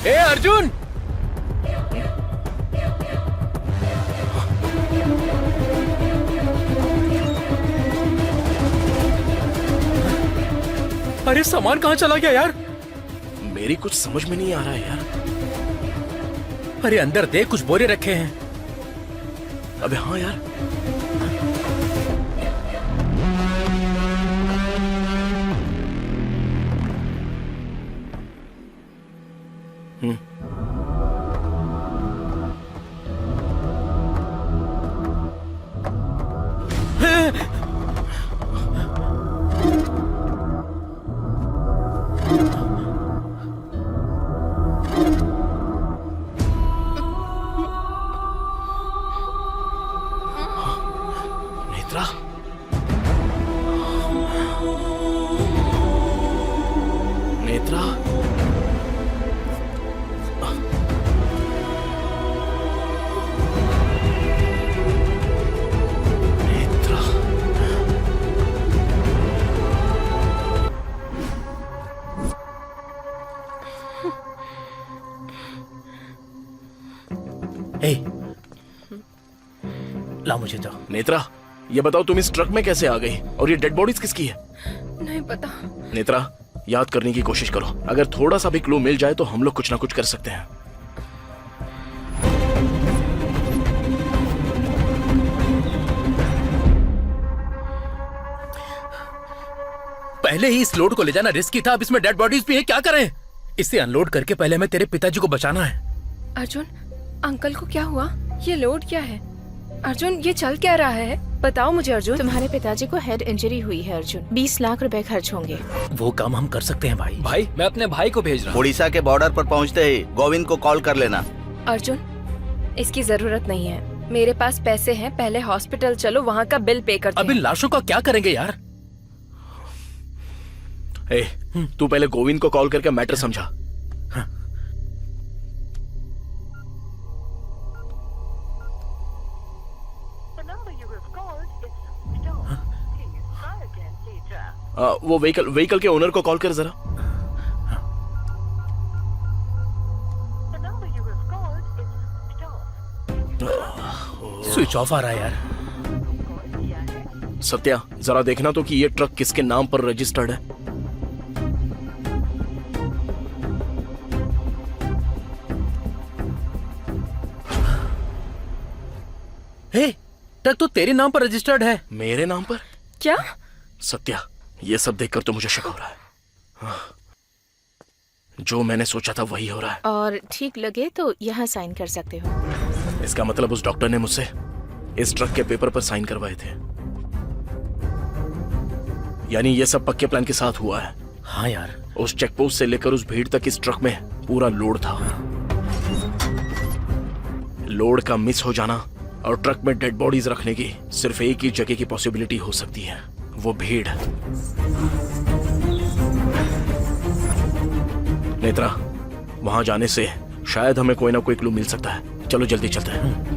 ए अर्जुन, अरे सामान कहाँ चला गया यार? मेरी कुछ समझ में नहीं आ रहा है यार। अरे अंदर देख, कुछ बोरे रखे हैं। अबे हाँ यार। नेत्रा, नेत्रा, नेत्रा। ए, ला मुझे तो। नेत्रा, ये बताओ तुम इस ट्रक में कैसे आ गई और ये डेड बॉडीज किसकी है? नहीं पता। नेत्रा, याद करने की कोशिश करो। अगर थोड़ा सा भी क्लू मिल जाए तो हम लोग कुछ ना कुछ कर सकते हैं। पहले ही इस लोड को ले जाना रिस्की था, अब इसमें डेड बॉडीज भी है, क्या करें? इसे अनलोड करके पहले हमें तेरे पिताजी को बचाना है। अर्जुन, अंकल को क्या हुआ? ये लोड क्या है? अर्जुन, ये चल क्या रहा है? बताओ मुझे अर्जुन। तुम्हारे पिताजी को हेड इंजरी हुई है अर्जुन। 20 लाख रुपए खर्च होंगे। वो काम हम कर सकते हैं भाई। भाई, मैं अपने भाई को भेज रहा हूँ। उड़ीसा के बॉर्डर पर पहुंचते ही गोविंद को कॉल कर लेना। अर्जुन, इसकी जरूरत नहीं है, मेरे पास पैसे हैं। पहले हॉस्पिटल चलो, वहाँ का बिल पे करते अभी हैं। लाशों का क्या करेंगे यार? ए, तू पहले गोविंद को कॉल करके मैटर समझा। वो व्हीकल के ओनर को कॉल कर जरा। स्विच ऑफ आ रहा है यार। सत्या, जरा देखना तो कि ये ट्रक किसके नाम पर रजिस्टर्ड है। हे, ट्रक तो तेरे नाम पर रजिस्टर्ड है। मेरे नाम पर? क्या? सत्या, ये सब देखकर तो मुझे शक हो रहा है। जो मैंने सोचा था वही हो रहा है। और ठीक लगे तो यहाँ साइन कर सकते हो। इसका मतलब उस डॉक्टर ने मुझसे इस ट्रक के पेपर पर साइन करवाए थे। यानी ये सब पक्के प्लान के साथ हुआ है। हाँ यार। उस चेकपोस्ट से लेकर उस भीड़ तक इस ट्रक में पूरा लोड था। लोड का मिस हो जाना और ट्रक में डेड बॉडीज रखने की सिर्फ एक ही जगह की पॉसिबिलिटी हो सकती है, वो भीड़। नेत्रा, वहां जाने से शायद हमें कोई ना कोई क्लू मिल सकता है। चलो जल्दी चलते हैं।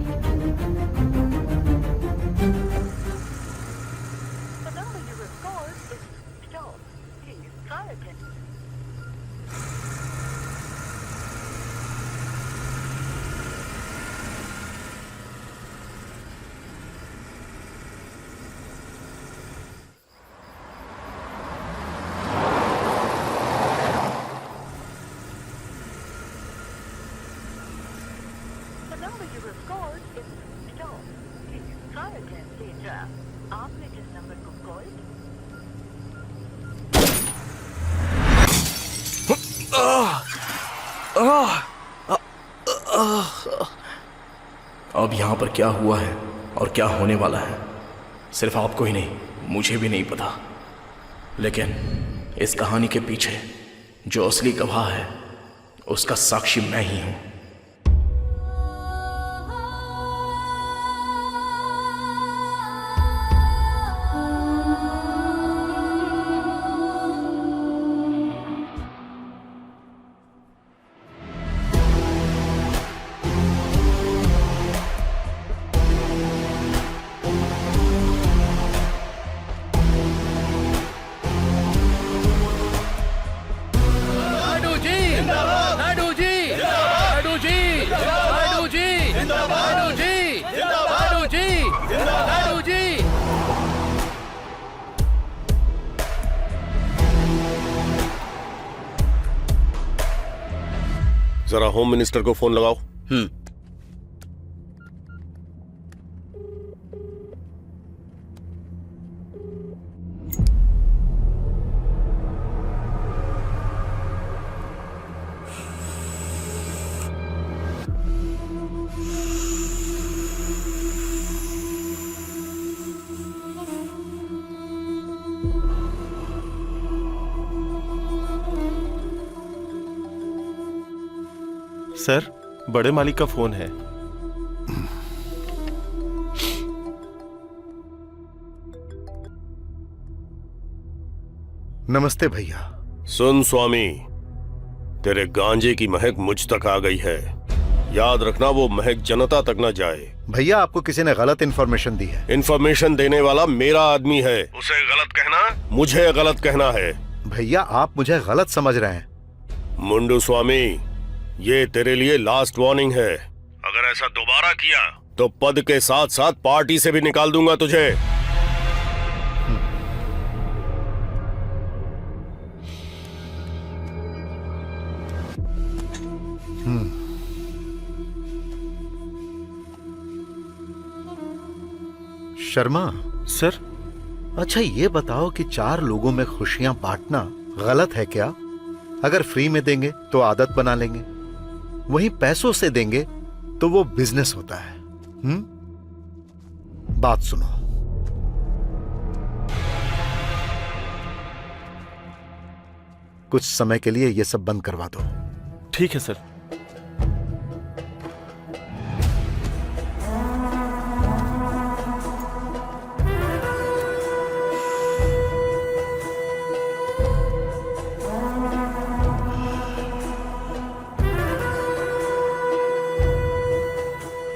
आपने जिस नंबर को कॉल अब यहाँ पर क्या हुआ है और क्या होने वाला है, सिर्फ आपको ही नहीं, मुझे भी नहीं पता। लेकिन इस कहानी के पीछे जो असली गवाह है, उसका साक्षी मैं ही हूं। जरा होम मिनिस्टर को फोन लगाओ। सर, बड़े मालिक का फोन है। नमस्ते भैया। सुन स्वामी, तेरे गांजे की महक मुझ तक आ गई है। याद रखना वो महक जनता तक न जाए। भैया आपको किसी ने गलत इन्फॉर्मेशन दी है। इन्फॉर्मेशन देने वाला मेरा आदमी है, उसे गलत कहना मुझे गलत कहना है। भैया आप मुझे गलत समझ रहे हैं। मुंडू स्वामी, ये तेरे लिए लास्ट वार्निंग है। अगर ऐसा दोबारा किया तो पद के साथ साथ पार्टी से भी निकाल दूंगा तुझे। शर्मा सर, अच्छा ये बताओ कि 4 लोगों में खुशियां बांटना गलत है क्या? अगर फ्री में देंगे तो आदत बना लेंगे, वहीं पैसों से देंगे तो वो बिजनेस होता है। बात सुनो, कुछ समय के लिए ये सब बंद करवा दो। ठीक है सर।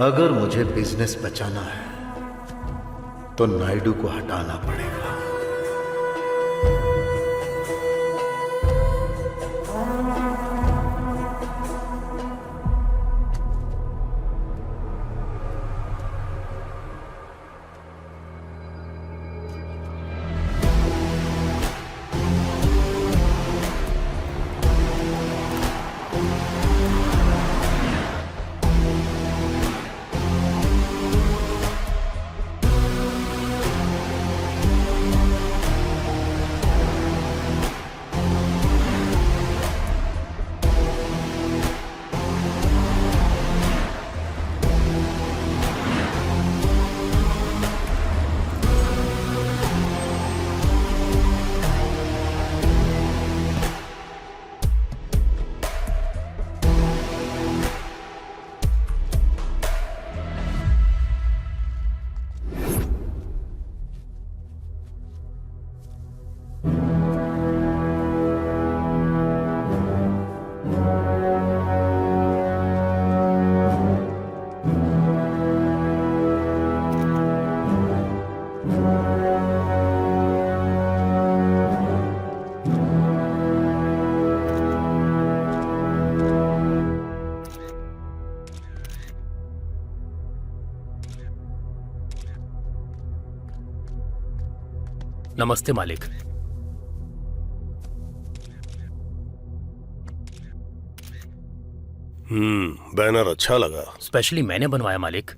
अगर मुझे बिजनेस बचाना है तो नायडू को हटाना पड़ेगा। नमस्ते मालिक। बैनर अच्छा लगा। स्पेशली मैंने बनवाया मालिक।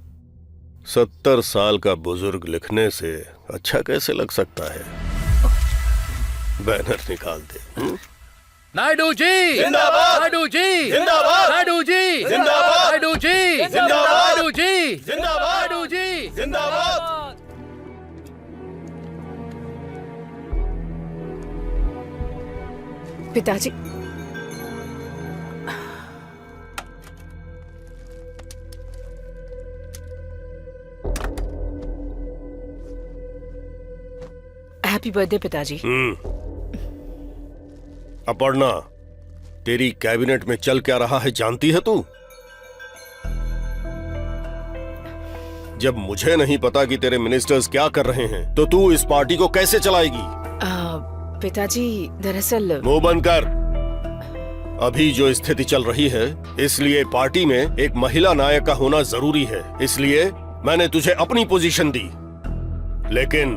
70 साल का बुजुर्ग लिखने से अच्छा कैसे लग सकता है? बैनर निकाल दे। नायडू जी जिंदाबाद, नायडू जी जिंदाबाद, नायडू जी जिंदाबाद, नायडू जी जिंदाबाद, नायडू जी जिंदाबाद, नायडू जी जिंदाबाद। पिताजी, हैप्पी बर्थडे पिताजी। अपर्णा, तेरी कैबिनेट में चल क्या रहा है जानती है तू? जब मुझे नहीं पता कि तेरे मिनिस्टर्स क्या कर रहे हैं तो तू इस पार्टी को कैसे चलाएगी? पिताजी दरअसल मुंह बंद कर। अभी जो स्थिति चल रही है इसलिए पार्टी में एक महिला नायक का होना जरूरी है, इसलिए मैंने तुझे अपनी पोजीशन दी। लेकिन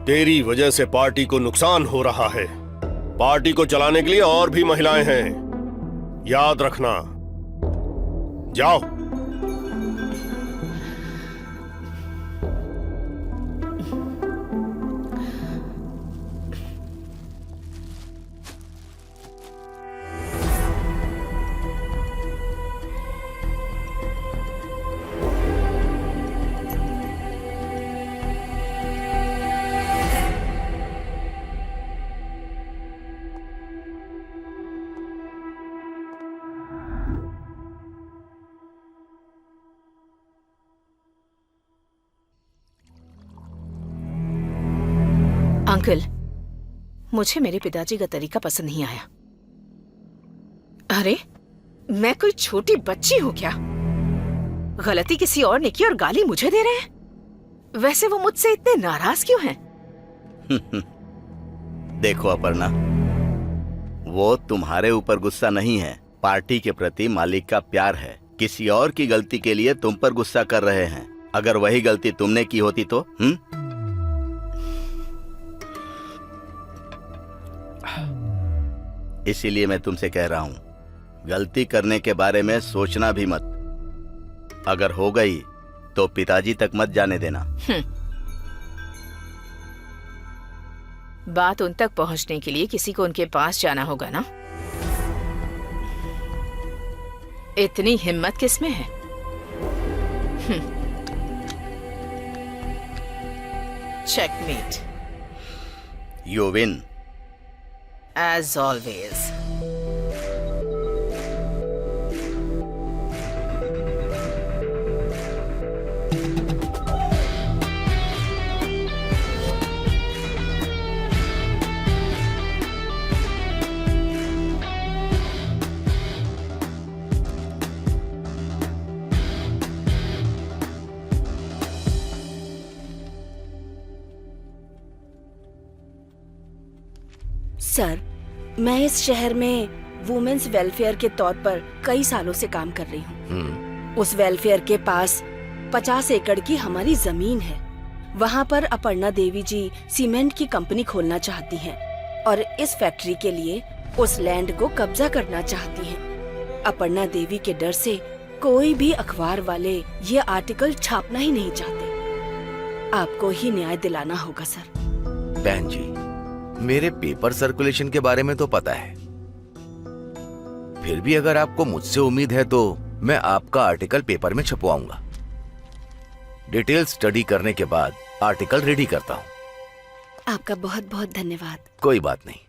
तेरी वजह से पार्टी को नुकसान हो रहा है। पार्टी को चलाने के लिए और भी महिलाएं हैं, याद रखना। जाओ। अंकल, मुझे मेरे पिताजी का तरीका पसंद नहीं आया। अरे, मैं कोई छोटी बच्ची हूँ क्या? गलती किसी और ने की और गाली मुझे दे रहे हैं। वैसे वो मुझसे इतने नाराज क्यों हैं? देखो अपर्णा, वो तुम्हारे ऊपर गुस्सा नहीं है, पार्टी के प्रति मालिक का प्यार है। किसी और की गलती के लिए तुम पर गुस्सा कर रहे हैं। अगर वही गलती तुमने की होती तो इसीलिए मैं तुमसे कह रहा हूं, गलती करने के बारे में सोचना भी मत। अगर हो गई तो पिताजी तक मत जाने देना। बात उन तक पहुंचने के लिए किसी को उनके पास जाना होगा ना? इतनी हिम्मत किसमें है? Checkmate. You win. As always. Sir, मैं इस शहर में वुमेन्स वेलफेयर के तौर पर कई सालों से काम कर रही हूँ। उस वेलफेयर के पास 50 एकड़ की हमारी जमीन है। वहाँ पर अपर्णा देवी जी सीमेंट की कंपनी खोलना चाहती हैं और इस फैक्ट्री के लिए उस लैंड को कब्जा करना चाहती हैं। अपर्णा देवी के डर से कोई भी अखबार वाले ये आर्टिकल छापना ही नहीं चाहते। आपको ही न्याय दिलाना होगा सर। बहन जी, मेरे पेपर सर्कुलेशन के बारे में तो पता है, फिर भी अगर आपको मुझसे उम्मीद है तो मैं आपका आर्टिकल पेपर में छपवाऊंगा। डिटेल स्टडी करने के बाद आर्टिकल रेडी करता हूं। आपका बहुत बहुत धन्यवाद। कोई बात नहीं।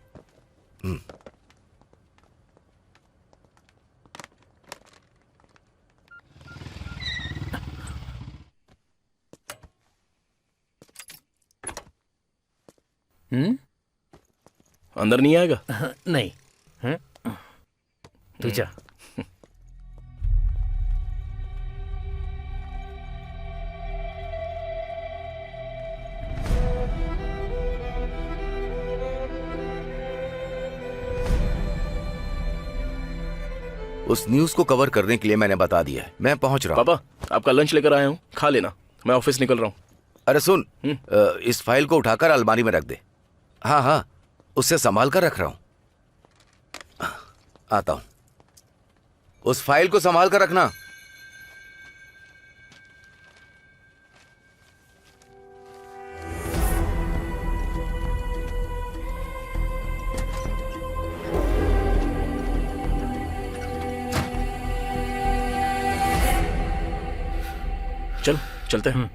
अंदर नहीं आएगा? नहीं। तू जा। उस न्यूज को कवर करने के लिए मैंने बता दिया है। मैं पहुंच रहा हूं। पापा, आपका लंच लेकर आया हूँ, खा लेना। मैं ऑफिस निकल रहा हूँ। अरे सुन, इस फाइल को उठाकर अलमारी में रख दे। हाँ हाँ, उससे संभाल कर रख रहा हूं। आता हूं। उस फाइल को संभाल कर रखना। चल, चलते हैं।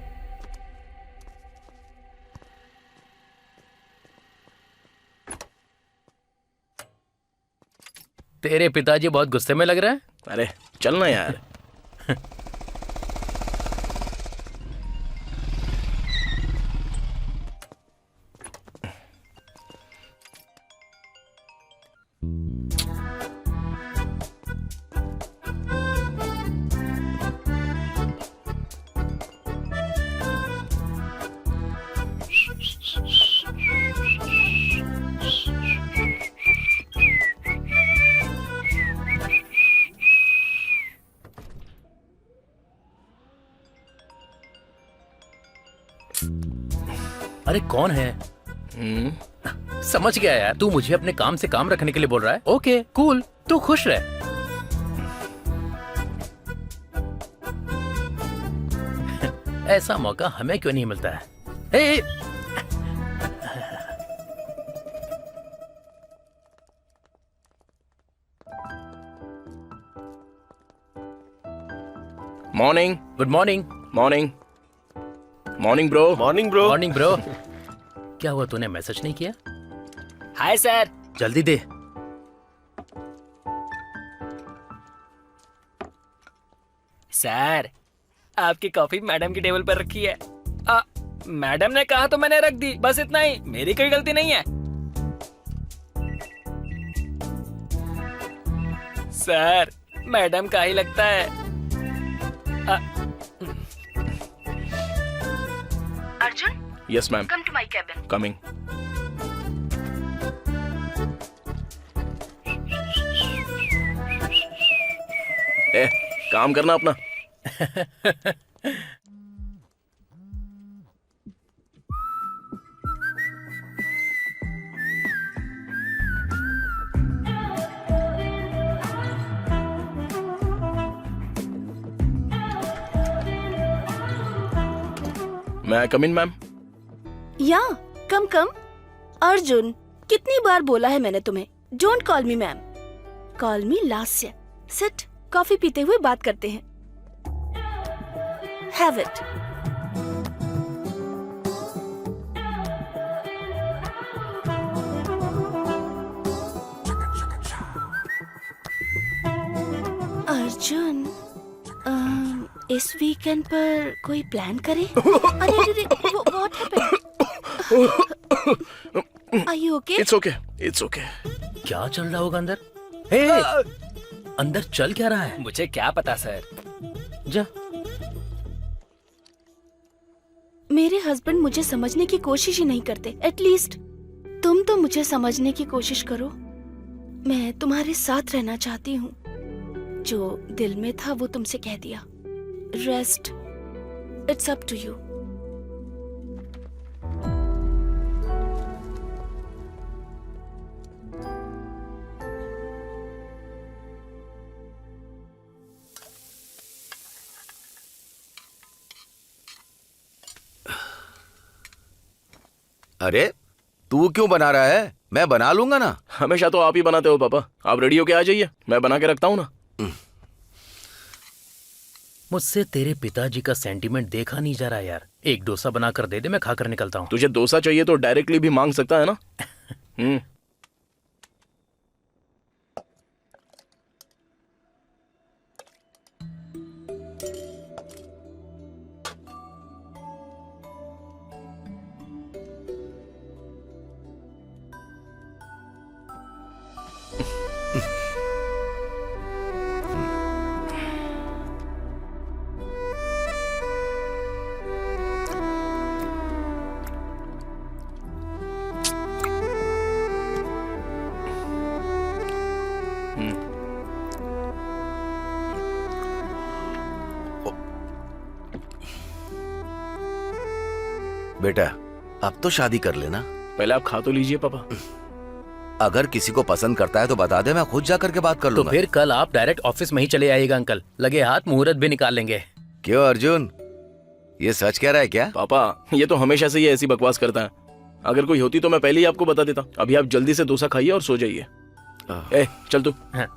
तेरे पिताजी बहुत गुस्से में लग रहा है। अरे चलना यार। अरे कौन है? समझ गया यार, तू मुझे अपने काम से काम रखने के लिए बोल रहा है। ओके कूल, तू खुश रह। ऐसा मौका हमें क्यों नहीं मिलता है? ए, morning good morning. Morning morning bro. Morning bro. Morning bro. क्या हुआ, तूने मैसेज नहीं किया? Hi sir. जल्दी दे। सर, आपकी कॉफी मैडम की टेबल पर रखी है। मैडम ने कहा तो मैंने रख दी, बस इतना ही, मेरी कोई गलती नहीं है। सर, मैडम का ही लगता है। Arjun, yes ma'am, come to my cabin. Coming. ए, काम करना अपना। मैं कम इन मैम? या कम कम। अर्जुन, कितनी बार बोला है मैंने तुम्हें, don't call me ma'am, call me Lasya. Sit, coffee पीते हुए बात करते हैं। Have it. अर्जुन, इस वीकेंड पर कोई प्लान करे? अरे अरे, what happened? Are you okay? It's okay, it's okay. क्या चल रहा होगा अंदर? ए, अंदर चल क्या रहा है? मुझे क्या पता सर। जा। मेरे हस्बैंड मुझे समझने की कोशिश ही नहीं करते। एटलीस्ट तुम तो मुझे समझने की कोशिश करो। मैं तुम्हारे साथ रहना चाहती हूँ। जो दिल में था वो तुमसे कह दिया। Rest, it's up to you. अरे, तू क्यों बना रहा है? मैं बना लूंगा ना। हमेशा तो आप ही बनाते हो पापा। आप रेडी होके आ जाइए, मैं बना के रखता हूँ ना। मुझसे तेरे पिताजी का सेंटीमेंट देखा नहीं जा रहा यार। एक डोसा बनाकर दे दे, मैं खाकर निकलता हूँ। तुझे डोसा चाहिए तो डायरेक्टली भी मांग सकता है ना। बेटा, अब तो शादी कर लेना। पहले आप खा तो लीजिए पापा। अगर किसी को पसंद करता है तो बता दे, मैं खुद जा करके बात कर तो लूंगा। फिर कल आप डायरेक्ट ऑफिस में ही चले आइएगा अंकल। लगे हाथ मुहूर्त भी निकाल लेंगे। क्यों अर्जुन, ये सच कह रहा है क्या? पापा, ये तो हमेशा से ही ऐसी बकवास करता है। अगर कोई होती तो मैं पहले ही आपको बता देता। अभी आप जल्दी से डोसा खाइए और सो जाइए। ए, चल तू। हाँ।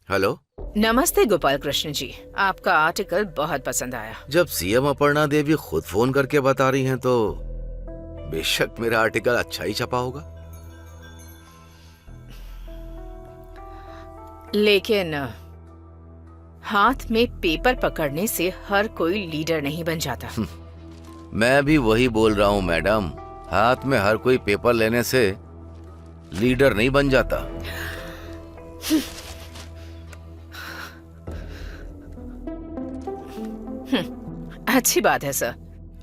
हेलो। नमस्ते गोपाल कृष्ण जी, आपका आर्टिकल बहुत पसंद आया। जब सीएम अपर्णा देवी खुद फोन करके बता रही हैं तो बेशक मेरा आर्टिकल अच्छा ही छपा होगा। लेकिन हाथ में पेपर पकड़ने से हर कोई लीडर नहीं बन जाता। मैं भी वही बोल रहा हूँ मैडम, हाथ में हर कोई पेपर लेने से लीडर नहीं बन जाता। अच्छी बात है सर।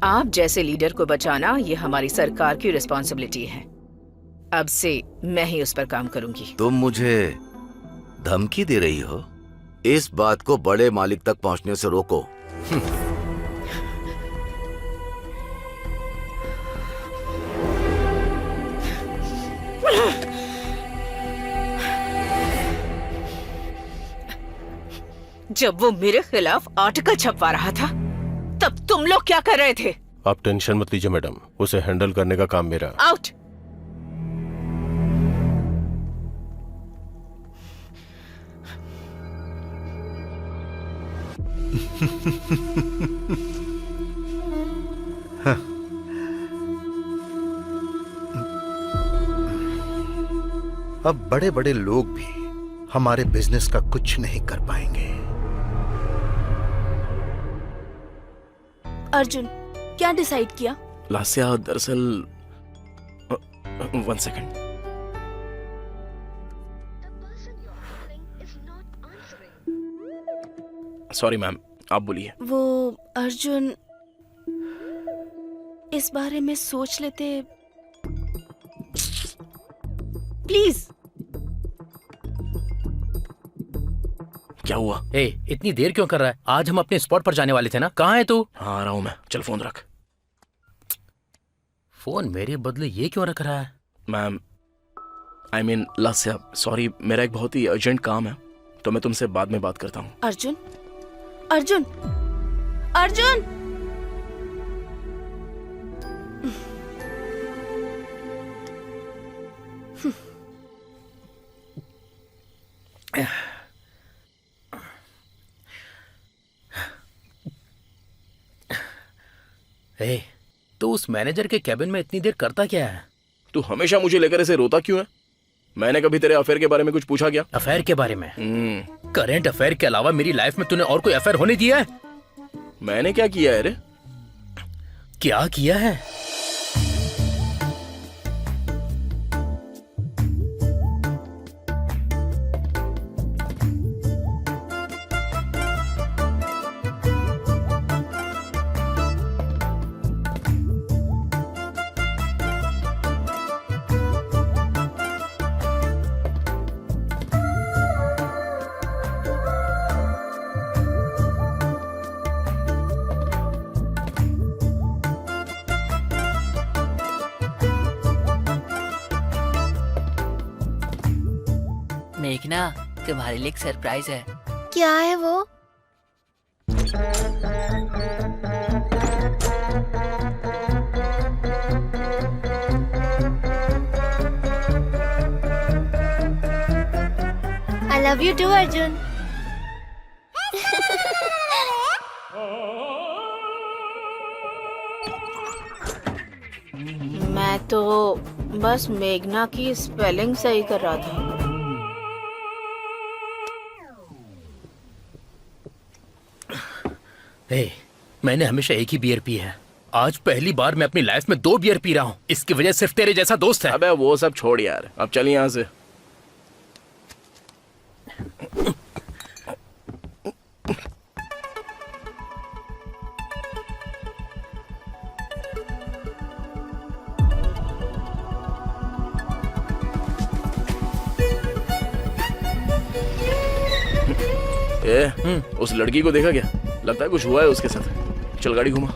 आप जैसे लीडर को बचाना ये हमारी सरकार की रिस्पॉन्सिबिलिटी है। अब से मैं ही उस पर काम करूंगी। तुम मुझे धमकी दे रही हो? इस बात को बड़े मालिक तक पहुंचने से रोको। जब वो मेरे खिलाफ आर्टिकल छपवा रहा था तब तुम लोग क्या कर रहे थे? आप टेंशन मत लीजिए मैडम, उसे हैंडल करने का काम मेरा। आउट। अब बड़े बड़े लोग भी हमारे बिजनेस का कुछ नहीं कर पाएंगे। अर्जुन, क्या डिसाइड किया? लास्या, दरअसल 1 सेकंड। सॉरी मैम, आप बोलिए। वो अर्जुन, इस बारे में सोच लेते प्लीज। क्या हुआ? इतनी देर क्यों कर रहा है? आज हम अपने स्पॉट पर जाने वाले थे ना। कहाँ है तू? हाँ, आ रहा हूँ मैं। चल फोन रख। फोन मेरे बदले ये क्यों रख रहा है? Ma'am, I mean Lasya, sorry, मेरा एक बहुत ही अर्जेंट काम है, तो मैं तुमसे बाद में बात करता हूँ। अर्जुन, अर्जुन, अर्जुन! तू उस मैनेजर के कैबिन में इतनी देर करता क्या है? तू हमेशा मुझे लेकर ऐसे रोता क्यों है? मैंने कभी तेरे अफेयर के बारे में कुछ पूछा क्या? अफेयर के बारे में? करंट अफेयर के अलावा मेरी लाइफ में तूने और कोई अफेयर होने दिया है? मैंने क्या किया है रे? क्या किया है? मेघना, तुम्हारे लिए एक सरप्राइज है। क्या है वो? I love you too, Arjun. मैं तो बस मेघना की स्पेलिंग सही कर रहा था। मैंने हमेशा एक ही बियर पी है। आज पहली बार मैं अपनी लाइफ में 2 बियर पी रहा हूँ। इसकी वजह सिर्फ तेरे जैसा दोस्त है। अबे वो सब छोड़ यार, अब चल यहाँ से। उस लड़की को देखा क्या? लगता है कुछ हुआ है उसके साथ। चल गाड़ी घुमा।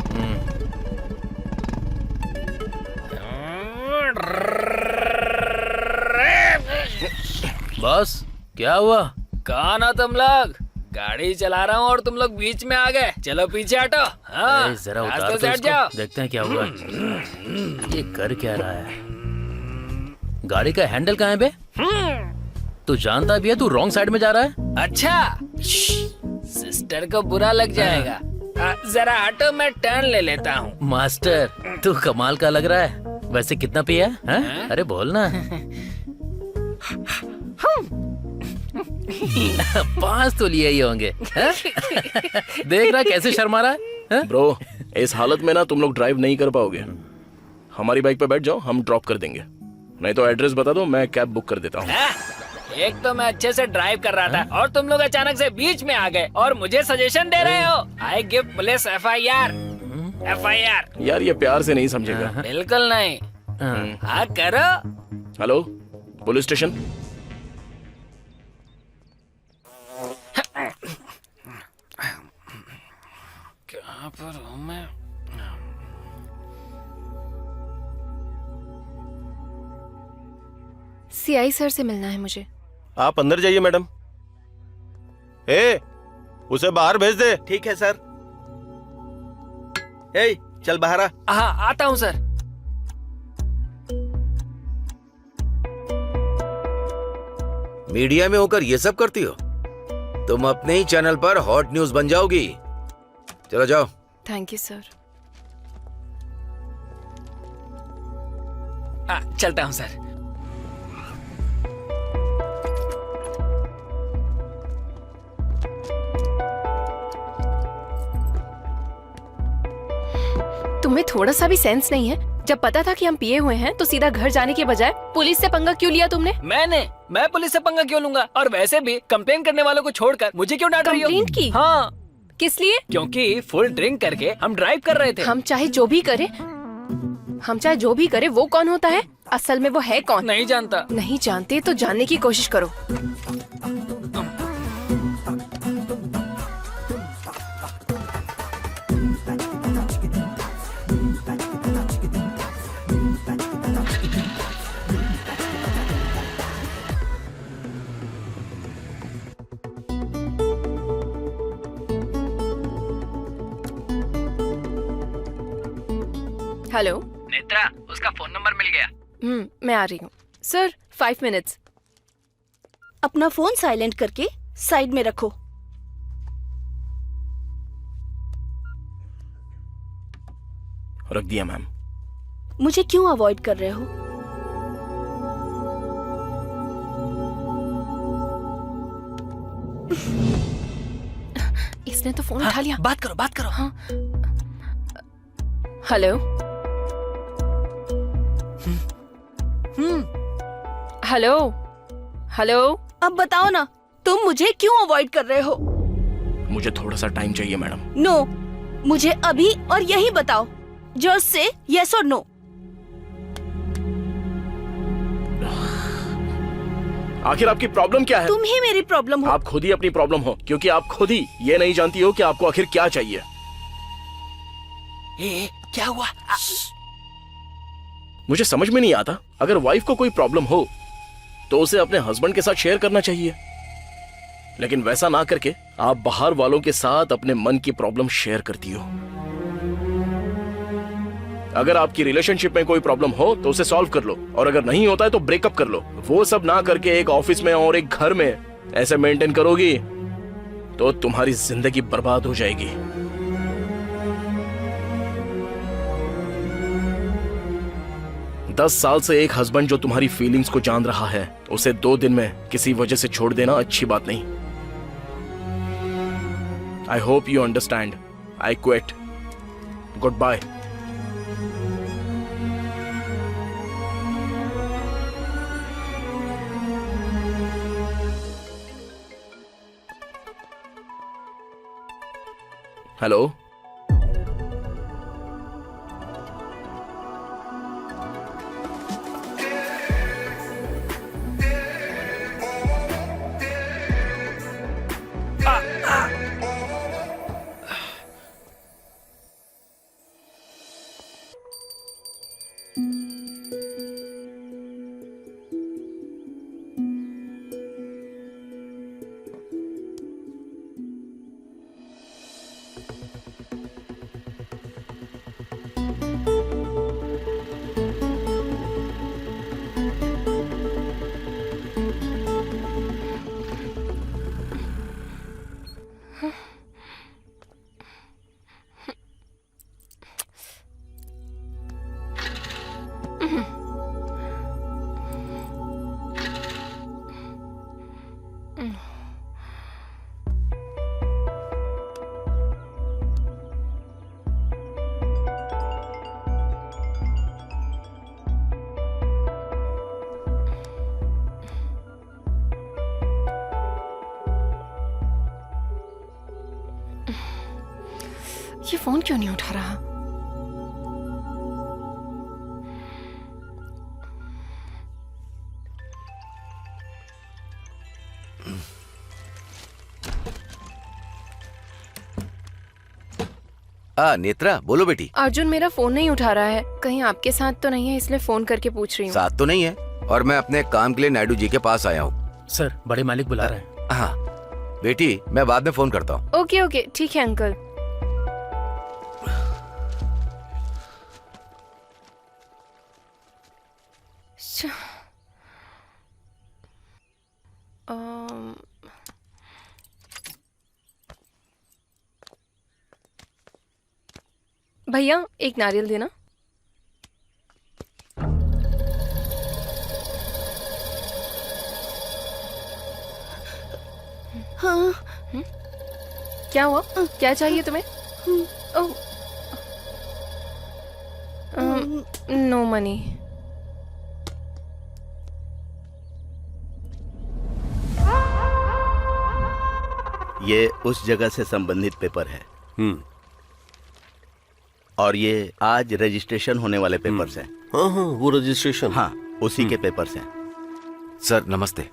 बस क्या हुआ? कहाँ ना तुम लोग? गाड़ी चला रहा हूँ और तुम लोग बीच में आ गए। चलो पीछे हटो। हाँ, जरा उतार रास्ते तो से हट इसको, जाओ। देखते हैं क्या हुआ। ये कर क्या रहा है? गाड़ी का हैंडल कहाँ है बे? तू जानता भी है तू रॉन्ग साइड में जा रहा है। अच्छा, सिस्टर को बुरा लग जाएगा। जरा हटो, मैं टर्न ले लेता हूँ। मास्टर, तू कमाल का लग रहा है। वैसे कितना पिया है? अरे बोल ना। 5 तो लिए ही होंगे। देख रहा कैसे शर्मा रहा है? ब्रो, इस हालत में ना तुम लोग ड्राइव नहीं कर पाओगे। हमारी बाइक पे बैठ जाओ, हम ड्रॉप कर देंगे। नहीं तो एड्रेस बता दो, मैं कैब बुक कर देता हूँ। एक तो मैं अच्छे से ड्राइव कर रहा था और तुम लोग अचानक से बीच में आ गए और मुझे सजेशन दे रहे हो। I give police FIR। यार ये प्यार से नहीं समझेगा। बिल्कुल नहीं। हाँ करो। Hello police station. कहाँ पर हूँ मैं? CI सर से मिलना है मुझे। आप अंदर जाइए मैडम। उसे बाहर भेज दे। ठीक है सर। ए, चल बाहर आ। हाँ आता हूँ सर। मीडिया में होकर ये सब करती हो? तुम अपने ही चैनल पर हॉट न्यूज बन जाओगी। चलो जाओ। Thank you sir. चलता हूँ सर। तुम्हें थोड़ा सा भी सेंस नहीं है? जब पता था कि हम पिए हुए हैं तो सीधा घर जाने के बजाय पुलिस से पंगा क्यों लिया तुमने? मैं पुलिस से पंगा क्यों लूंगा? और वैसे भी कंप्लेन करने वालों को छोड़कर मुझे क्यों डांट रही हो? कंप्लेंट की? हाँ। किस लिए? क्योंकि फुल ड्रिंक करके हम ड्राइव कर रहे थे। हम चाहे जो भी करे वो कौन होता है? असल में वो है कौन? नहीं जानता। नहीं जानते तो जानने की कोशिश करो। हेलो नेत्रा, उसका फोन नंबर मिल गया। मैं आ रही हूँ सर। 5 मिनट्स। अपना फोन साइलेंट करके साइड में रखो। रख दिया मैम। मुझे क्यों अवॉइड कर रहे हो? इसने तो फोन उठा लिया। बात करो। हाँ। हेलो। हेलो। अब बताओ ना, तुम मुझे क्यों अवॉइड कर रहे हो? मुझे थोड़ा सा टाइम चाहिए मैडम। नो, मुझे अभी और यही बताओ। जस्ट से यस और नो। आखिर आपकी प्रॉब्लम क्या है? तुम ही मेरी प्रॉब्लम हो। आप खुद ही अपनी प्रॉब्लम हो, क्योंकि आप खुद ही ये नहीं जानती हो कि आपको आखिर क्या चाहिए। क्या हुआ? मुझे समझ में नहीं आता, अगर वाइफ को कोई प्रॉब्लम हो तो उसे अपने हस्बैंड के साथ शेयर करना चाहिए, लेकिन वैसा ना करके आप बाहर वालों के साथ अपने मन की प्रॉब्लम शेयर करती हो। अगर आपकी रिलेशनशिप में कोई प्रॉब्लम हो तो उसे सॉल्व कर लो, और अगर नहीं होता है तो ब्रेकअप कर लो। वो सब ना करके एक ऑफिस में और एक घर में ऐसे मेंटेन करोगी तो तुम्हारी जिंदगी बर्बाद हो जाएगी। दस साल से एक हस्बैंड जो तुम्हारी फीलिंग्स को जान रहा है, उसे 2 दिन में किसी वजह से छोड़ देना अच्छी बात नहीं। I hope you understand. I quit. Good bye. Hello. ये फोन क्यों नहीं उठा रहा? नेत्रा बोलो बेटी। अर्जुन मेरा फोन नहीं उठा रहा है। कहीं आपके साथ तो नहीं है, इसलिए फोन करके पूछ रही हूँ। साथ तो नहीं है, और मैं अपने काम के लिए नायडू जी के पास आया हूँ। सर, बड़े मालिक बुला रहे हैं। हाँ बेटी, मैं बाद में फोन करता हूँ। ओके ओके, ठीक है अंकल। भैया एक नारियल देना। हाँ। क्या हुआ? क्या चाहिए तुम्हें? ओह, नो मनी। ये उस जगह से संबंधित पेपर है। और ये आज रजिस्ट्रेशन होने वाले पेपर्स हैं। हाँ हाँ, वो रजिस्ट्रेशन। हाँ, उसी के पेपर्स हैं। सर नमस्ते।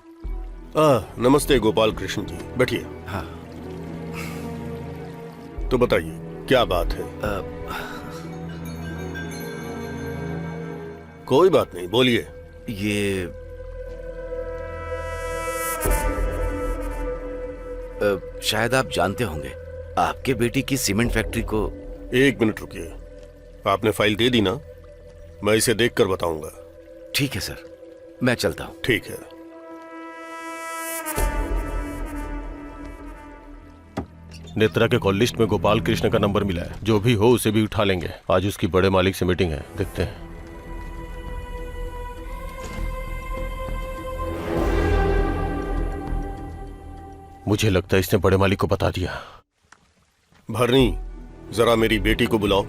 नमस्ते गोपाल कृष्ण जी, बैठिए। हाँ तो बताइए क्या बात है? कोई बात नहीं, बोलिए। ये शायद आप जानते होंगे, आपके बेटी की सीमेंट फैक्ट्री को। एक मिनट रुकिए, आपने फाइल दे दी ना? मैं इसे देखकर बताऊंगा। ठीक है सर, मैं चलता हूँ। ठीक है। नेत्रा के कॉल लिस्ट में गोपाल कृष्ण का नंबर मिला है। जो भी हो उसे भी उठा लेंगे। आज उसकी बड़े मालिक से मीटिंग है, देखते हैं। मुझे लगता है इसने बड़े मालिक को बता दिया। भरनी, जरा मेरी बेटी को बुलाओ।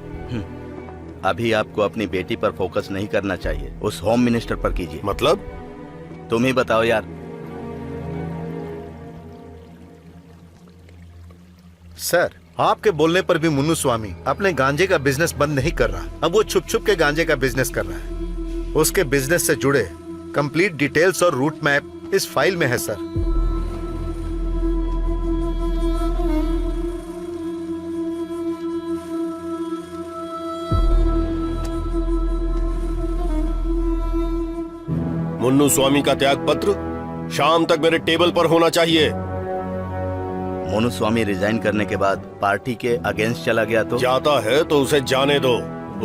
अभी आपको अपनी बेटी पर फोकस नहीं करना चाहिए, उस होम मिनिस्टर पर कीजिए। मतलब? तुम ही बताओ यार। सर, आपके बोलने पर भी मुन्नू स्वामी अपने गांजे का बिजनेस बंद नहीं कर रहा। अब वो छुप छुप के गांजे का बिजनेस कर रहा है। उसके बिजनेस से जुड़े कंप्लीट डिटेल्स और रूट मैप इस फाइल में है सर। मुन्नू स्वामी का त्याग पत्र शाम तक मेरे टेबल पर होना चाहिए। मुन्नू स्वामी रिजाइन करने के बाद पार्टी के अगेंस्ट चला गया तो? जाता है तो उसे जाने दो।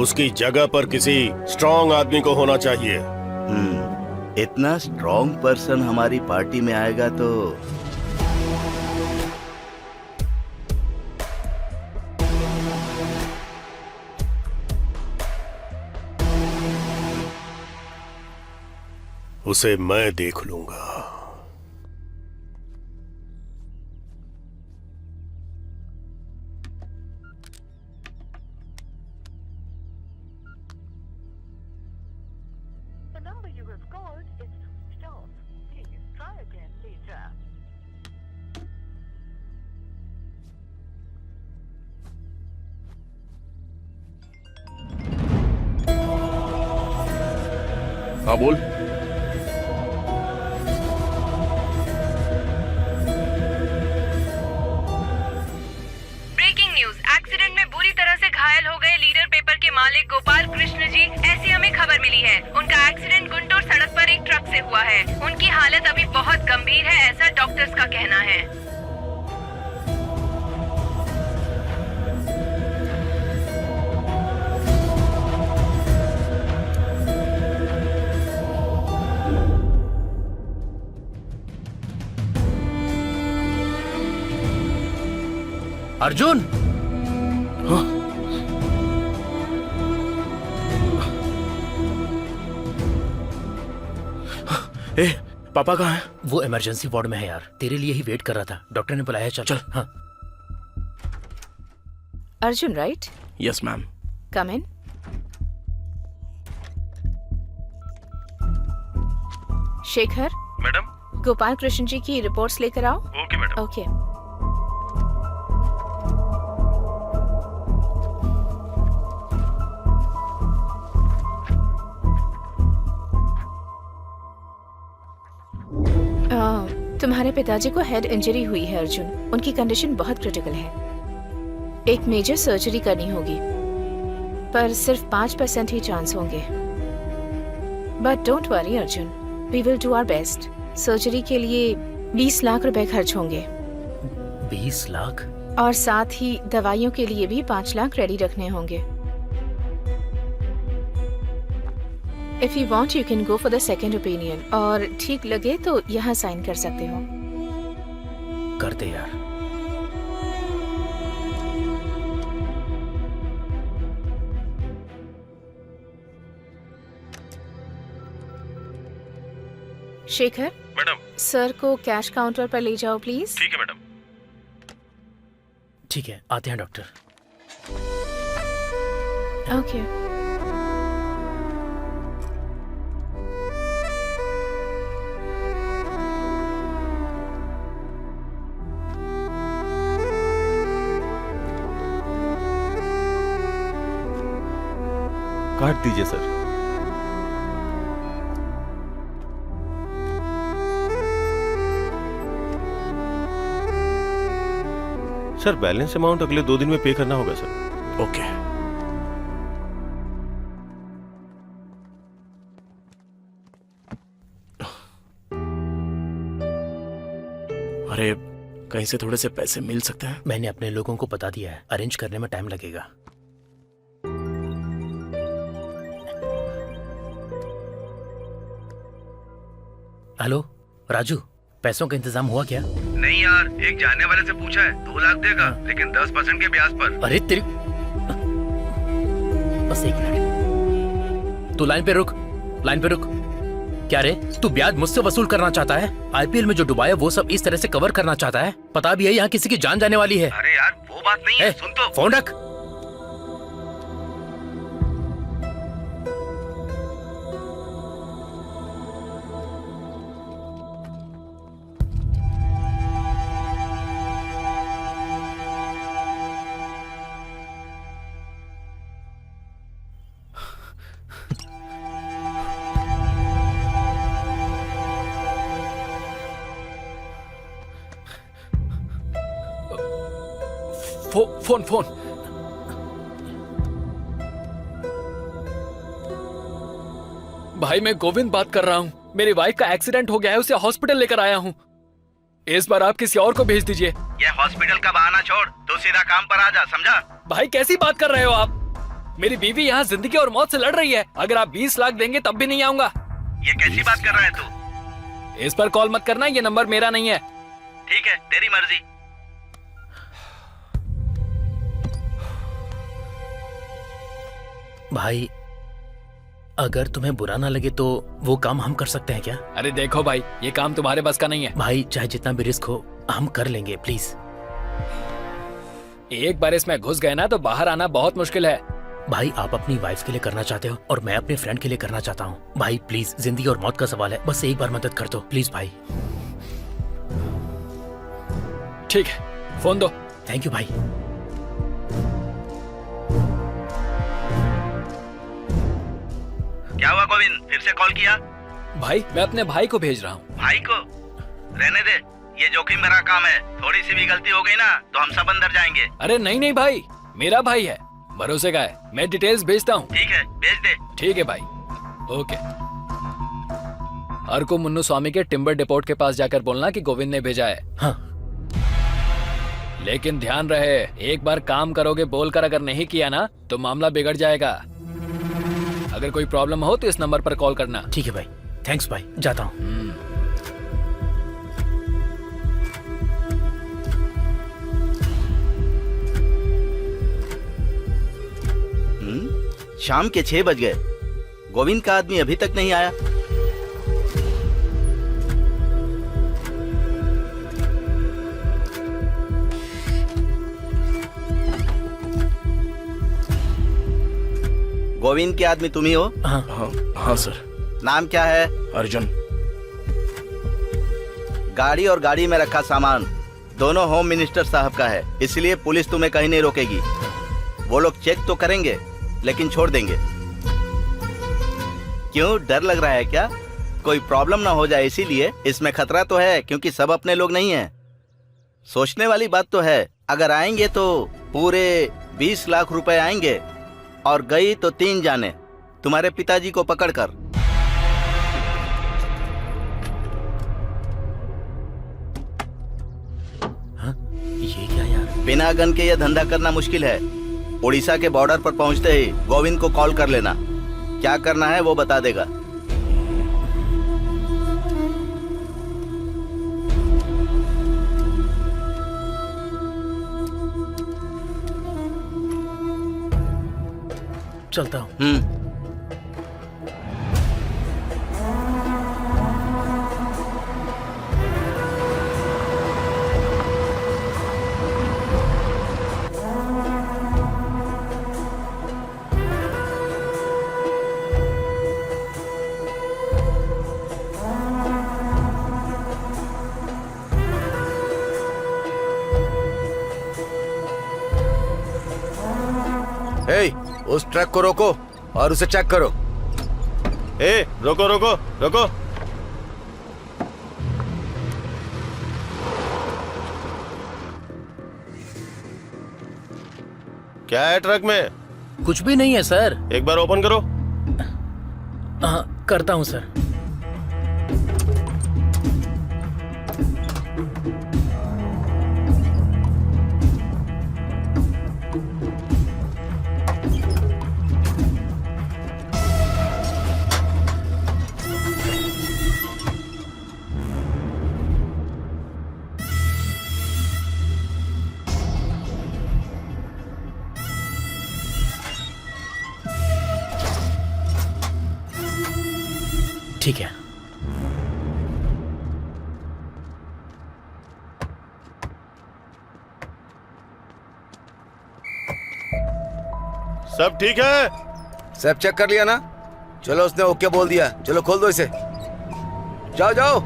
उसकी जगह पर किसी स्ट्रांग आदमी को होना चाहिए। इतना स्ट्रांग पर्सन हमारी पार्टी में आएगा तो उसे मैं देख लूंगा। The number you have called is switched off. Please try again later. हाँ बोल। ब्रेकिंग न्यूज, एक्सीडेंट में बुरी तरह से घायल हो गए लीडर पेपर के मालिक गोपाल कृष्ण जी, ऐसी हमें खबर मिली है। उनका एक्सीडेंट गुंटूर सड़क पर एक ट्रक से हुआ है। उनकी हालत अभी बहुत गंभीर है, ऐसा डॉक्टर्स का कहना है। अर्जुन! ए, पापा कहाँ हैं? वो इमरजेंसी वार्ड में है यार, तेरे लिए ही वेट कर रहा था। डॉक्टर ने बुलाया, चल चल। हाँ। Arjun right? Yes ma'am. Come in. Shekhar. Madam. Gopal Krishna ji की रिपोर्ट्स लेकर आओ। Okay madam. ओके। तुम्हारे पिताजी को हेड इंजरी हुई है अर्जुन। उनकी कंडीशन बहुत क्रिटिकल है। एक मेजर सर्जरी करनी होगी, पर सिर्फ 5% ही चांस होंगे। But don't worry Arjun, we will do our best. Surgery के लिए 20 लाख रुपए खर्च होंगे। 20 लाख? और साथ ही दवाइयों के लिए भी 5 लाख रेडी रखने होंगे। If you want, you can go for the second opinion. और ठीक लगे तो यहाँ साइन कर सकते हो। करते यार। शेखर, मैडम। सर को कैश काउंटर पर ले जाओ प्लीज। ठीक है मैडम। ठीक है, आते हैं डॉक्टर। ओके। काट दीजिए सर। सर बैलेंस अमाउंट अगले 2 दिन में पे करना होगा सर। ओके। अरे कहीं से थोड़े से पैसे मिल सकते हैं? मैंने अपने लोगों को बता दिया है, अरेंज करने में टाइम लगेगा। हेलो राजू, पैसों का इंतजाम हुआ क्या? नहीं यार, एक जानने वाले से पूछा है, 2 लाख देगा, लेकिन 10% के ब्याज पर। अरे तेरी, बस 1 मिनट, तू लाइन पे रुक, लाइन पे रुक। क्या रे, तू ब्याज मुझसे वसूल करना चाहता है? आईपीएल में जो डुबाया वो सब इस तरह से कवर करना चाहता है? पता भी है यहाँ किसी की जान जाने वाली है। अरे यार वो बात नहीं है, सुन तो। फोन रख। Phone phone. भाई मैं गोविंद बात कर रहा हूँ। मेरी वाइफ का एक्सीडेंट हो गया है, उसे हॉस्पिटल लेकर आया हूँ। इस बार आप किसी और को भेज दीजिए। ये हॉस्पिटल का बहाना छोड़, तो सीधा काम पर आ जा, समझा? भाई कैसी बात कर रहे हो आप? मेरी बीवी यहाँ जिंदगी और मौत से लड़ रही है। अगर आप 20 लाख देंगे तब भी नहीं आऊंगा। ये कैसी बात कर रहा है तू? इस पर कॉल मत करना, ये नंबर मेरा नहीं है। ठीक है, तेरी मर्जी। भाई अगर तुम्हें बुरा ना लगे तो वो काम हम कर सकते हैं क्या? अरे देखो भाई, ये काम तुम्हारे बस का नहीं है। भाई चाहे जितना भी रिस्क हो हम कर लेंगे, प्लीज। एक बार इसमें घुस गए ना तो बाहर आना बहुत मुश्किल है। भाई आप अपनी वाइफ के लिए करना चाहते हो और मैं अपने फ्रेंड के लिए करना चाहता हूँ। भाई प्लीज, जिंदगी और मौत का सवाल है, बस एक बार मदद कर दो प्लीज भाई। ठीक है, फोन दो। थैंक यू भाई। क्या हुआ गोविंद, फिर से कॉल किया? भाई मैं अपने भाई को भेज रहा हूँ। भाई को? रहने दे, ये जोखिम भरा काम है। थोड़ी सी भी गलती हो गई ना तो हम सब अंदर जाएंगे। अरे नहीं नहीं भाई, मेरा भाई है, भरोसे का है। मैं डिटेल्स भेजता हूँ। ठीक है, भेज दे। ठीक है भाई, ओके। अर्को मुन्नू स्वामी के टिम्बर डिपोट के पास जाकर बोलना कि गोविंद ने भेजा है। हाँ। लेकिन ध्यान रहे, एक बार काम करोगे बोलकर अगर नहीं किया ना तो मामला बिगड़ जाएगा। अगर कोई प्रॉब्लम हो तो इस नंबर पर कॉल करना। ठीक है भाई, थैंक्स भाई, जाता हूँ। शाम के 6 बज गए, गोविंद का आदमी अभी तक नहीं आया। गोविंद के आदमी तुम ही हो? हाँ हाँ हाँ सर। नाम क्या है? अर्जुन। गाड़ी और गाड़ी में रखा सामान दोनों होम मिनिस्टर साहब का है, इसलिए पुलिस तुम्हें कहीं नहीं रोकेगी। वो लोग चेक तो करेंगे लेकिन छोड़ देंगे। क्यों, डर लग रहा है क्या? कोई प्रॉब्लम ना हो जाए इसीलिए। इसमें खतरा तो है क्योंकि सब अपने लोग नहीं हैं। सोचने वाली बात तो है, अगर आएंगे तो पूरे 20 लाख रुपए आएंगे और गई तो 3 जाने, तुम्हारे पिताजी को पकड़कर। ये क्या यार? बिना गन के ये धंधा करना मुश्किल है। उड़ीसा के बॉर्डर पर पहुंचते ही गोविंद को कॉल कर लेना, क्या करना है वो बता देगा। चलता हूँ। ए, उस ट्रक को रोको और उसे चेक करो। ए, रोको रोको रोको। क्या है ट्रक में? कुछ भी नहीं है सर। एक बार ओपन करो। हाँ, करता हूँ सर। ठीक है। सब ठीक है? सब चेक कर लिया ना? चलो, उसने ओके बोल दिया। चलो खोल दो इसे। जाओ जाओ।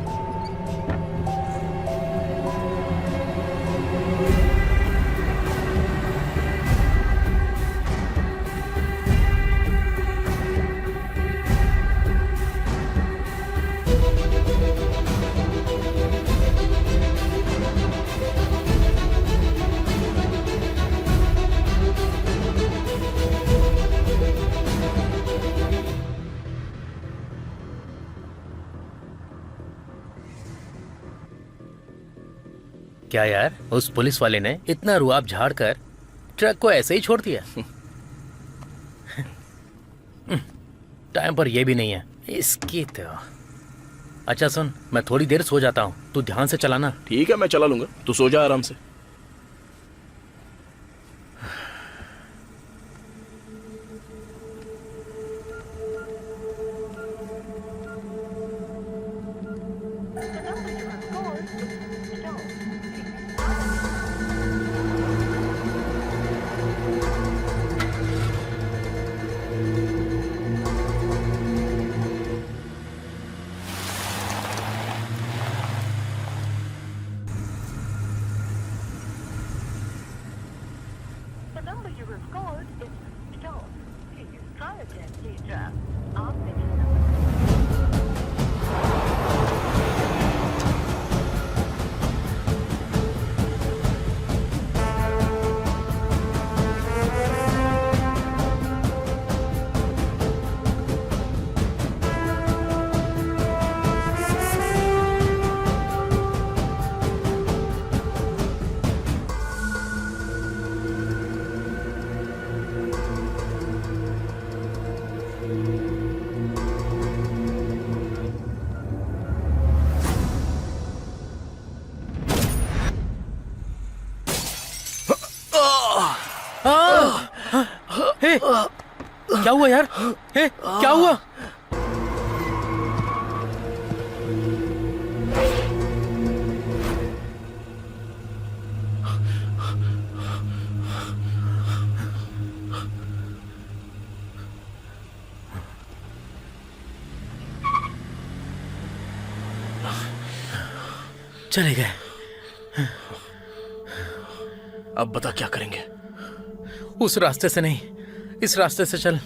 क्या यार, उस पुलिस वाले ने इतना रुआब झाड़कर ट्रक को ऐसे ही छोड़ दिया? टाइम पर ये भी नहीं है इसकी तो। अच्छा सुन, मैं थोड़ी देर सो जाता हूँ, तू ध्यान से चलाना। ठीक है, मैं चला लूंगा, तू सो जा आराम से। The number you have called is switched off. Please try again later. आपने जिस नंबर क्या हुआ यार? क्या हुआ? चले गए। अब बता क्या करेंगे? उस रास्ते से नहीं, इस रास्ते से चल।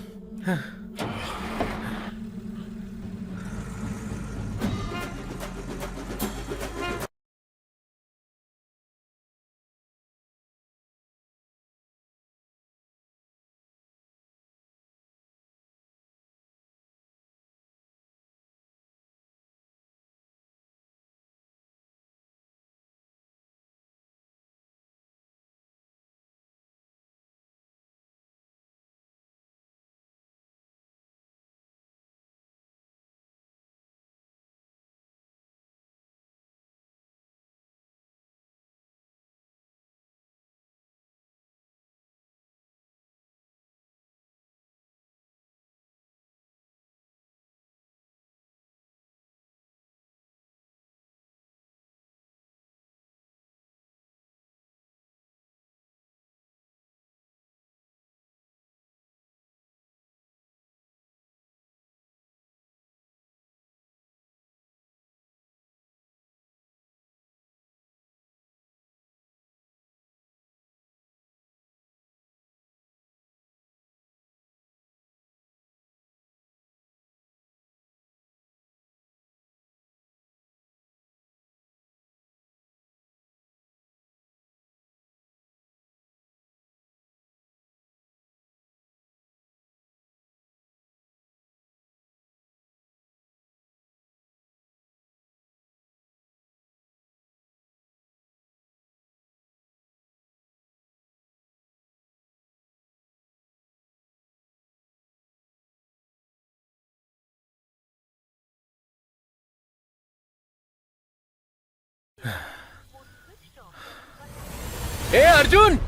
ए अर्जुन,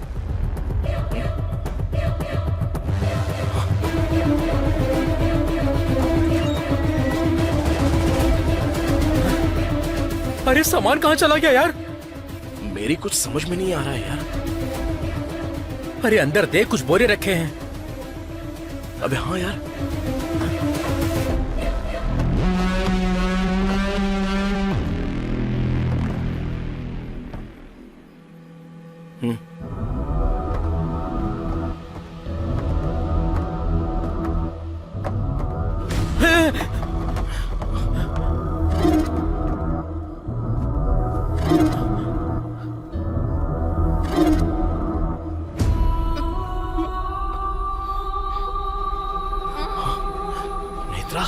अरे सामान कहाँ चला गया यार? मेरी कुछ समझ में नहीं आ रहा है यार। अरे अंदर देख, कुछ बोरे रखे हैं। अबे हाँ यार, नेत्रा,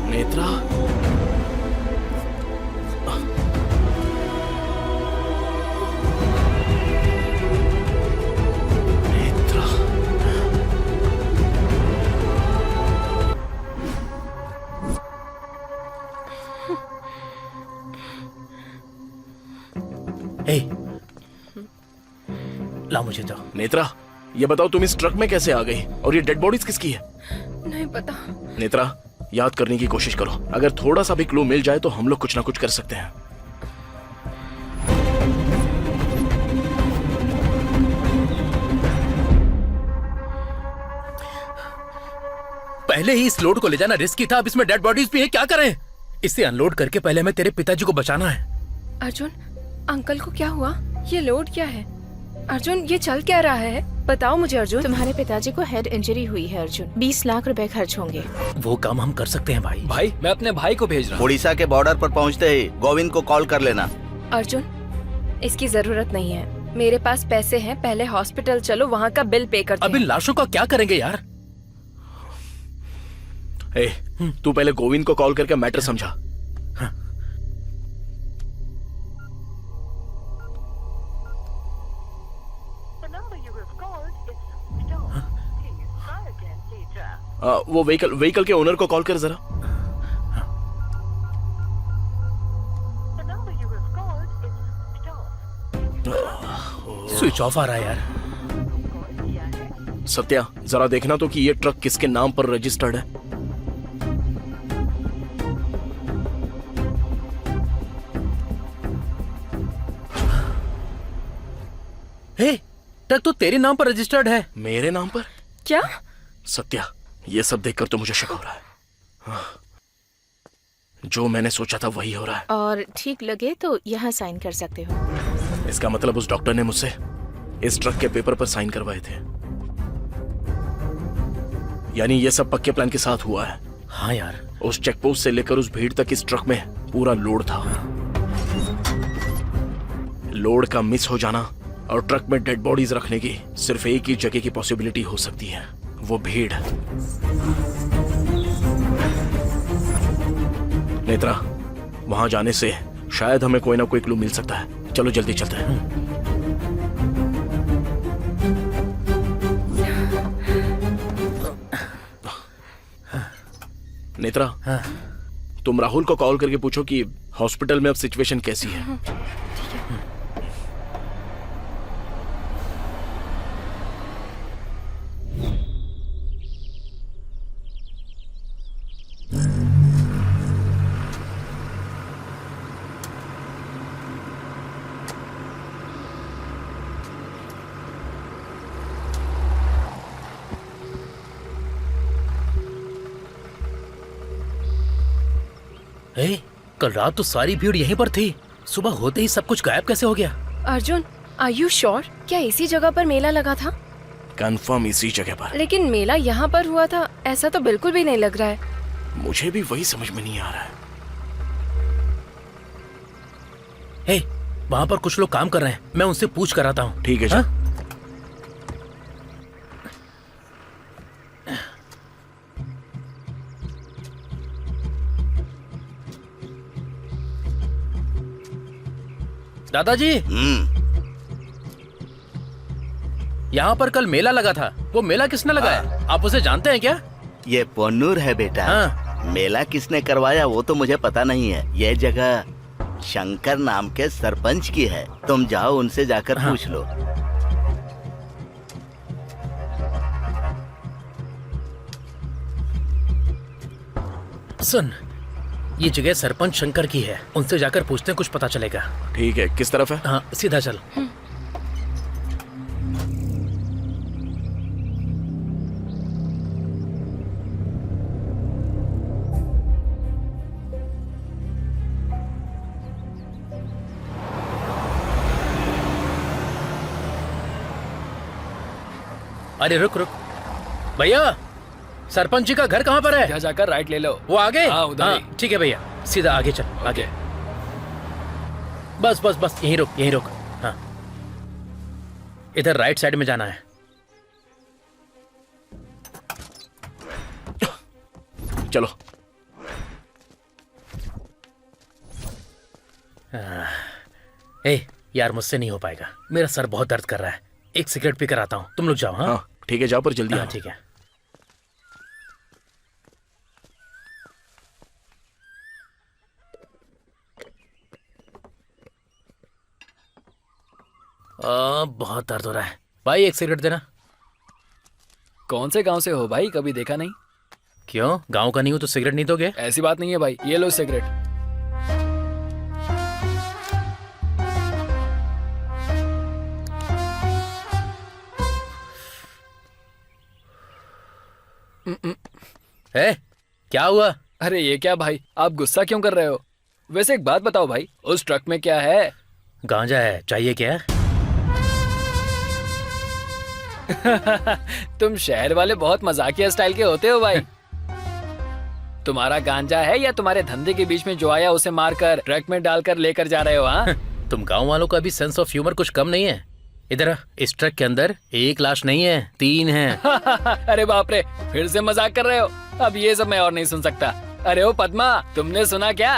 नेत्रा, नेत्रा, ए, ला मुझे तो। नेत्रा, ये बताओ तुम इस ट्रक में कैसे आ गई और ये डेड बॉडीज किसकी है? नहीं पता। नेत्रा, याद करने की कोशिश करो। अगर थोड़ा सा भी क्लू मिल जाए तो हम लोग कुछ ना कुछ कर सकते हैं। पहले ही इस लोड को ले जाना रिस्की था, अब इसमें डेड बॉडीज भी है, क्या करें? इसे अनलोड करके पहले हमें तेरे पिताजी को बचाना है। अर्जुन, अंकल को क्या हुआ? ये लोड क्या है? अर्जुन, ये चल क्या रहा है? बताओ मुझे अर्जुन। तुम्हारे पिताजी को हेड इंजरी हुई है अर्जुन। 20 लाख रुपए खर्च होंगे। वो काम हम कर सकते हैं भाई। भाई मैं अपने भाई को भेज रहा हूँ। उड़ीसा के बॉर्डर पर पहुंचते ही गोविंद को कॉल कर लेना। अर्जुन, इसकी जरूरत नहीं है, मेरे पास पैसे हैं। पहले हॉस्पिटल चलो, वहाँ का बिल पे करते अब इन हैं। लाशों का क्या करेंगे यार? ए, तू पहले गोविंद को कॉल करके मैटर समझा। The number you have called is switched off. Please try again later. वो व्हीकल के ओनर को कॉल कर जरा। The number you have called is switched off. Switch off आ रहा है यार। कॉल किया है। सत्या, जरा देखना तो कि ये ट्रक किसके नाम पर रजिस्टर्ड है। हे, ट्रक तो तेरे नाम पर रजिस्टर्ड है। मेरे नाम पर? क्या? सत्या, ये सब देखकर तो मुझे शक हो रहा है। हाँ, जो मैंने सोचा था वही हो रहा है। और ठीक लगे तो यहाँ साइन कर सकते हो। इसका मतलब उस डॉक्टर ने मुझसे इस ट्रक के पेपर पर साइन करवाए थे। यानी ये सब पक्के प्लान के साथ हुआ है। हाँ यार, उस चेक पोस्ट से लेकर उस भीड़ तक इस ट्रक में पूरा लोड था। लोड का मिस हो जाना और ट्रक में डेड बॉडीज रखने की सिर्फ एक ही जगह की पॉसिबिलिटी हो सकती है, वो भीड़। नेत्रा, वहां जाने से शायद हमें कोई ना कोई क्लू मिल सकता है। चलो जल्दी चलते हैं। नेत्रा, तुम राहुल को कॉल करके पूछो कि हॉस्पिटल में अब सिचुएशन कैसी है। ए, कल रात तो सारी भीड़ यहीं पर थी, सुबह होते ही सब कुछ गायब कैसे हो गया? Arjun, are you sure? क्या इसी जगह पर मेला लगा था? कंफर्म इसी जगह पर। लेकिन मेला यहाँ पर हुआ था, ऐसा तो बिल्कुल भी नहीं लग रहा है। मुझे भी वही समझ में नहीं आ रहा है। हे, वहाँ पर कुछ लोग काम कर रहे हैं, मैं उनसे पूछ कर आता हूँ। ठीक है जी। दादाजी, यहाँ पर कल मेला लगा था, वो मेला किसने लगाया? आप उसे जानते हैं क्या? ये पोन्नूर है बेटा। हाँ। मेला किसने करवाया वो तो मुझे पता नहीं है। यह जगह शंकर नाम के सरपंच की है। तुम जाओ उनसे जाकर पूछ लो। सुन, ये जगह सरपंच शंकर की है, उनसे जाकर पूछते हैं, कुछ पता चलेगा। ठीक है, किस तरफ है? हाँ, सीधा चल। अरे रुक रुक भैया, सरपंच जी का घर कहाँ पर है? यहाँ जाकर राइट ले लो। वो आगे? हाँ, उधर ही। ठीक है भैया, सीधा आगे चल। आगे बस बस बस, यहीं रुक यहीं रुक। हाँ, इधर राइट साइड में जाना है। चलो। ए यार, मुझसे नहीं हो पाएगा, मेरा सर बहुत दर्द कर रहा है। एक सिगरेट पी कर आता हूँ, तुम लोग जाओ। हाँ ठीक है, जाओ पर जल्दी। हाँ ठीक है। बहुत दर्द हो रहा है भाई, एक सिगरेट देना। कौन से गांव से हो भाई? कभी देखा नहीं। क्यों, गांव का नहीं हो तो सिगरेट नहीं दोगे? ऐसी बात नहीं है भाई, ये लो सिगरेट। है क्या हुआ? अरे ये क्या भाई, आप गुस्सा क्यों कर रहे हो? वैसे एक बात बताओ भाई, उस ट्रक में क्या है? गांजा है, चाहिए क्या? तुम शहर वाले बहुत मजाकिया स्टाइल के होते हो भाई। तुम्हारा गांजा है या तुम्हारे धंधे के बीच में जो आया उसे मारकर ट्रक में डालकर लेकर जा रहे हो? हाँ तुम गांव वालों का भी सेंस ऑफ ह्यूमर कुछ कम नहीं है। इधर इस ट्रक के अंदर एक लाश नहीं है, 3 है। अरे बाप रे, फिर से मजाक कर रहे हो? अब ये सब मैं और नहीं सुन सकता। अरे ओ पद्मा, तुमने सुना क्या?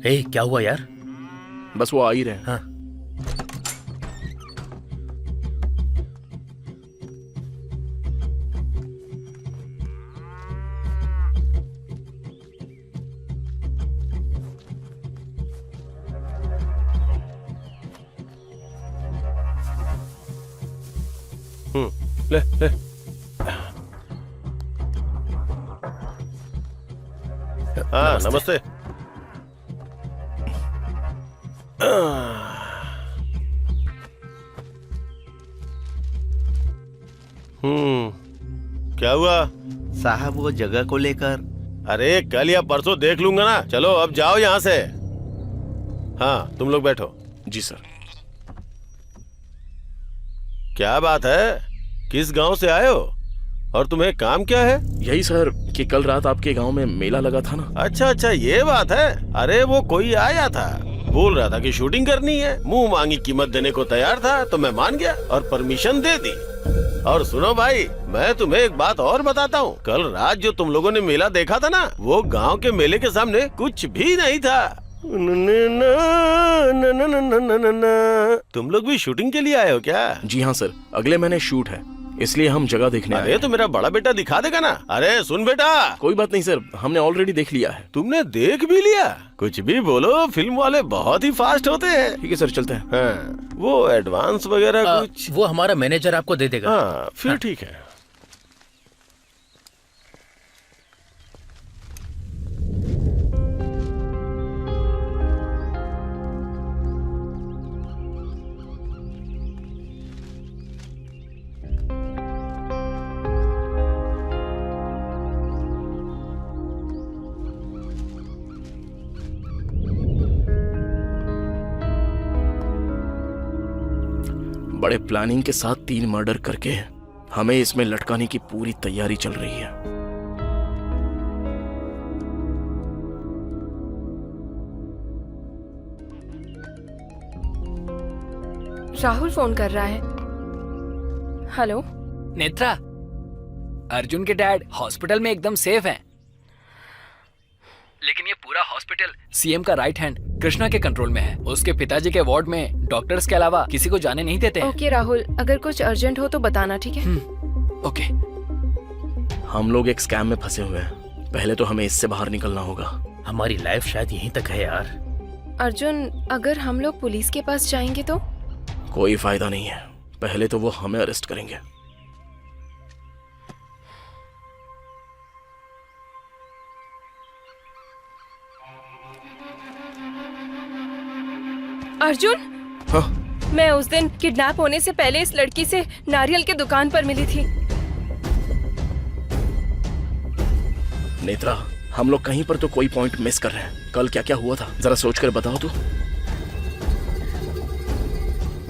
ए, क्या हुआ यार? बस वो आ ही रहे हैं। हाँ। ले ले। हाँ नमस्ते। क्या हुआ साहब? वो जगह को लेकर। अरे कल या परसों देख लूंगा ना। चलो अब जाओ यहाँ से। हाँ तुम लोग बैठो। जी सर। क्या बात है, किस गांव से आए हो और तुम्हें काम क्या है? यही सर कि कल रात आपके गांव में मेला लगा था ना। अच्छा अच्छा, ये बात है। अरे वो कोई आया था, बोल रहा था कि शूटिंग करनी है, मुंह मांगी कीमत देने को तैयार था, तो मैं मान गया और परमिशन दे दी। और सुनो भाई, मैं तुम्हें एक बात और बताता हूँ। कल रात जो तुम लोगों ने मेला देखा था ना, वो गांव के मेले के सामने कुछ भी नहीं था। तुम लोग भी शूटिंग के लिए आए हो क्या? जी हाँ सर, अगले महीने शूट है, इसलिए हम जगह देखने आए अरे हैं। तो मेरा बड़ा बेटा दिखा देगा ना। अरे सुन बेटा। कोई बात नहीं सर, हमने ऑलरेडी देख लिया है। तुमने देख भी लिया? कुछ भी बोलो, फिल्म वाले बहुत ही फास्ट होते हैं। ठीक है सर, चलते हैं। हाँ, वो एडवांस वगैरह कुछ? वो हमारा मैनेजर आपको दे देगा। हाँ फिर ठीक है। बड़े प्लानिंग के साथ 3 मर्डर करके हमें इसमें लटकाने की पूरी तैयारी चल रही है। राहुल फोन कर रहा है। हेलो नेत्रा, अर्जुन के डैड हॉस्पिटल में एकदम सेफ हैं। लेकिन ये पूरा हॉस्पिटल सीएम का राइट हैंड कृष्णा के कंट्रोल में है। उसके पिताजी के वार्ड में डॉक्टर्स के अलावा किसी को जाने नहीं देते हैं। ओके राहुल, अगर कुछ अर्जेंट हो तो बताना, ठीक है? ओके। हम लोग एक स्कैम में फंसे हुए हैं, पहले तो हमें इससे बाहर निकलना होगा। हमारी लाइफ शायद यहीं तक है यार। अर्जुन, अगर हम लोग पुलिस के पास जाएंगे तो? कोई फायदा नहीं है, पहले तो वो हमें अरेस्ट करेंगे। अर्जुन, हाँ? मैं उस दिन किडनैप होने से पहले इस लड़की से नारियल के दुकान पर मिली थी। नेत्रा, हम लोग कहीं पर तो कोई पॉइंट मिस कर रहे हैं। कल क्या क्या हुआ था जरा सोच कर बताओ तो।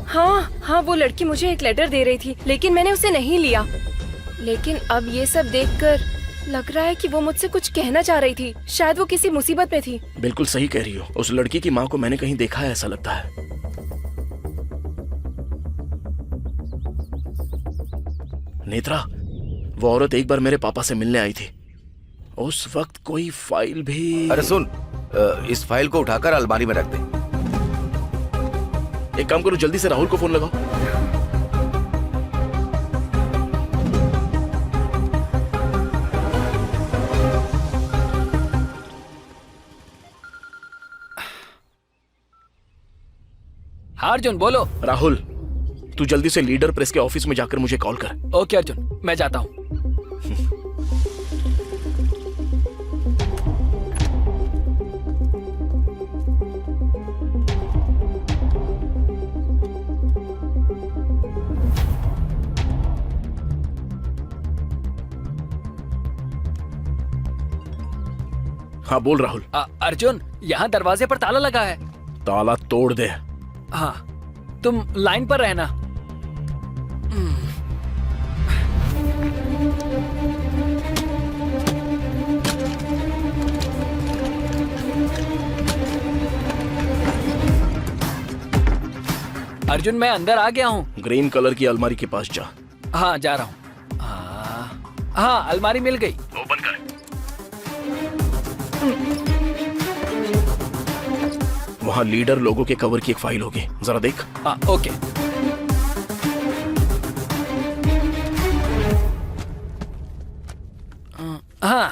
हाँ, वो लड़की मुझे एक लेटर दे रही थी, लेकिन मैंने उसे नहीं लिया। लेकिन अब ये सब देखकर लग रहा है कि वो मुझसे कुछ कहना चाह रही थी। शायद वो किसी मुसीबत में थी। बिल्कुल सही कह रही हो। उस लड़की की माँ को मैंने कहीं देखा है, ऐसा लगता है। नेत्रा, वो औरत एक बार मेरे पापा से मिलने आई थी। उस वक्त कोई फाइल भी। अरे सुन, इस फाइल को उठाकर अलमारी में रख दे। एक काम करो, जल्दी से राहुल को फोन लगाओ। हाँ अर्जुन, बोलो। राहुल, तू जल्दी से लीडर प्रेस के ऑफिस में जाकर मुझे कॉल कर। ओके अर्जुन, मैं जाता हूँ। हाँ बोल राहुल। अर्जुन, यहाँ दरवाजे पर ताला लगा है। ताला तोड़ दे। हाँ, तुम लाइन पर रहना। अर्जुन, मैं अंदर आ गया हूँ। ग्रीन कलर की अलमारी के पास जा। हाँ, जा रहा हूँ। हाँ, अलमारी मिल गई। ओपन कर। वहाँ लीडर लोगों के कवर की एक फाइल होगी, जरा देख। हाँ, ओके। हाँ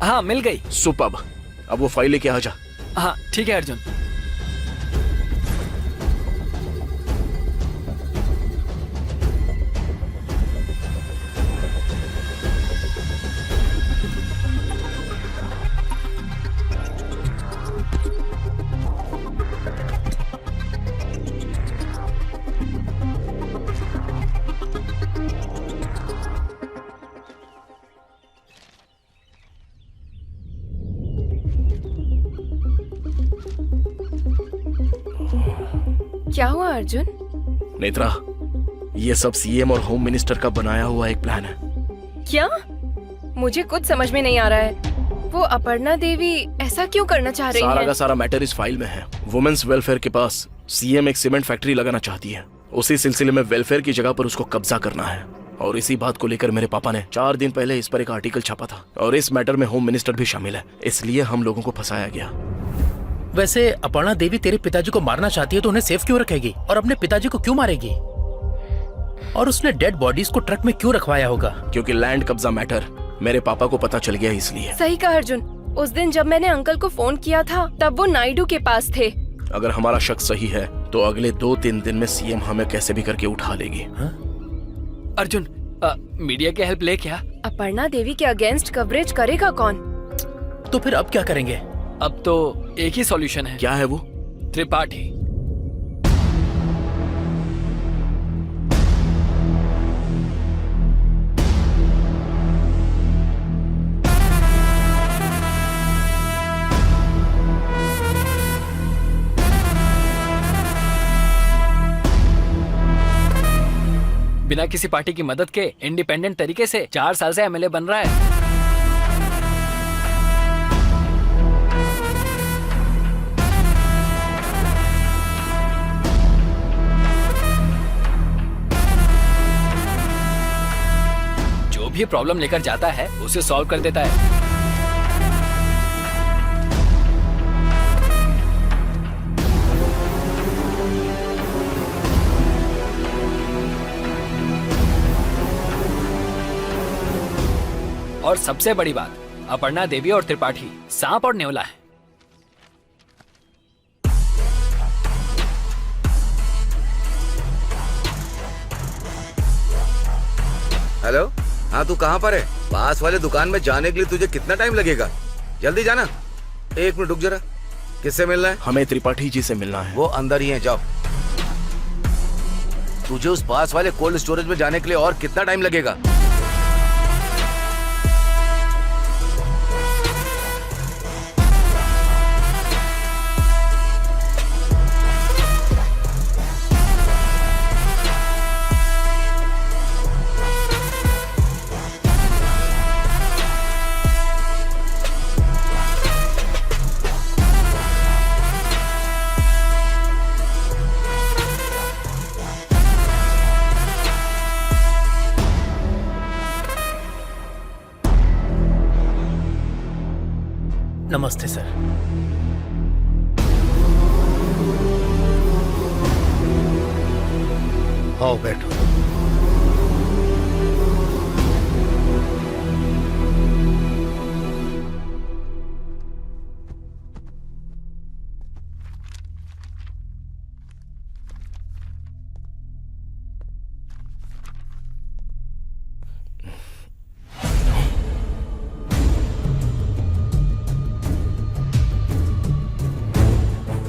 हाँ, मिल गई। सुपर्ब। अब वो फाइल लेके आ जा। हाँ ठीक है अर्जुन। क्या हुआ अर्जुन? नेत्रा, ये सब सीएम और होम मिनिस्टर का बनाया हुआ एक प्लान है। क्या? मुझे कुछ समझ में नहीं आ रहा है। वो अपर्णा देवी ऐसा क्यों करना चाह रही सारा है? का सारा मैटर इस फाइल में है। वुमेन्स वेलफेयर के पास सीएम एक सीमेंट फैक्ट्री लगाना चाहती है। उसी सिलसिले में वेलफेयर की जगह पर उसको कब्जा करना है। और इसी बात को लेकर मेरे पापा ने 4 दिन पहले इस पर एक आर्टिकल छापा था। और इस मैटर में होम मिनिस्टर भी शामिल है, इसलिए हम लोगों को फंसाया गया। वैसे अपर्णा देवी तेरे पिताजी को मारना चाहती है तो उन्हें सेफ क्यों रखेगी, और अपने पिताजी को क्यों मारेगी? और उसने डेड बॉडीज को ट्रक में क्यों रखवाया होगा? क्योंकि लैंड कब्जा मैटर मेरे पापा को पता चल गया, इसलिए। सही कहा अर्जुन। उस दिन जब मैंने अंकल को फोन किया था तब वो नायडू के पास थे। अगर हमारा शक सही है तो अगले 2-3 दिन में सीएम हमें कैसे भी करके उठा लेगी। अर्जुन, मीडिया की हेल्प ले क्या? अपर्णा देवी के अगेंस्ट कवरेज करेगा कौन? तो फिर अब क्या करेंगे? अब तो एक ही सॉल्यूशन है। क्या है वो? त्रिपाठी। बिना किसी पार्टी की मदद के इंडिपेंडेंट तरीके से 4 साल से एमएलए बन रहा है। जो भी प्रॉब्लम लेकर जाता है उसे सॉल्व कर देता है। और सबसे बड़ी बात, अपर्णा देवी और त्रिपाठी सांप और नेवला है। हेलो, हाँ तू कहाँ पर है? पास वाले दुकान में जाने के लिए तुझे कितना टाइम लगेगा? जल्दी जाना। 1 मिनट रुक जरा। किससे मिलना है? हमें त्रिपाठी जी से मिलना है। वो अंदर ही है, जाओ। तुझे उस पास वाले कोल्ड स्टोरेज में जाने के लिए और कितना टाइम लगेगा? नमस्ते सर। आओ बैठो।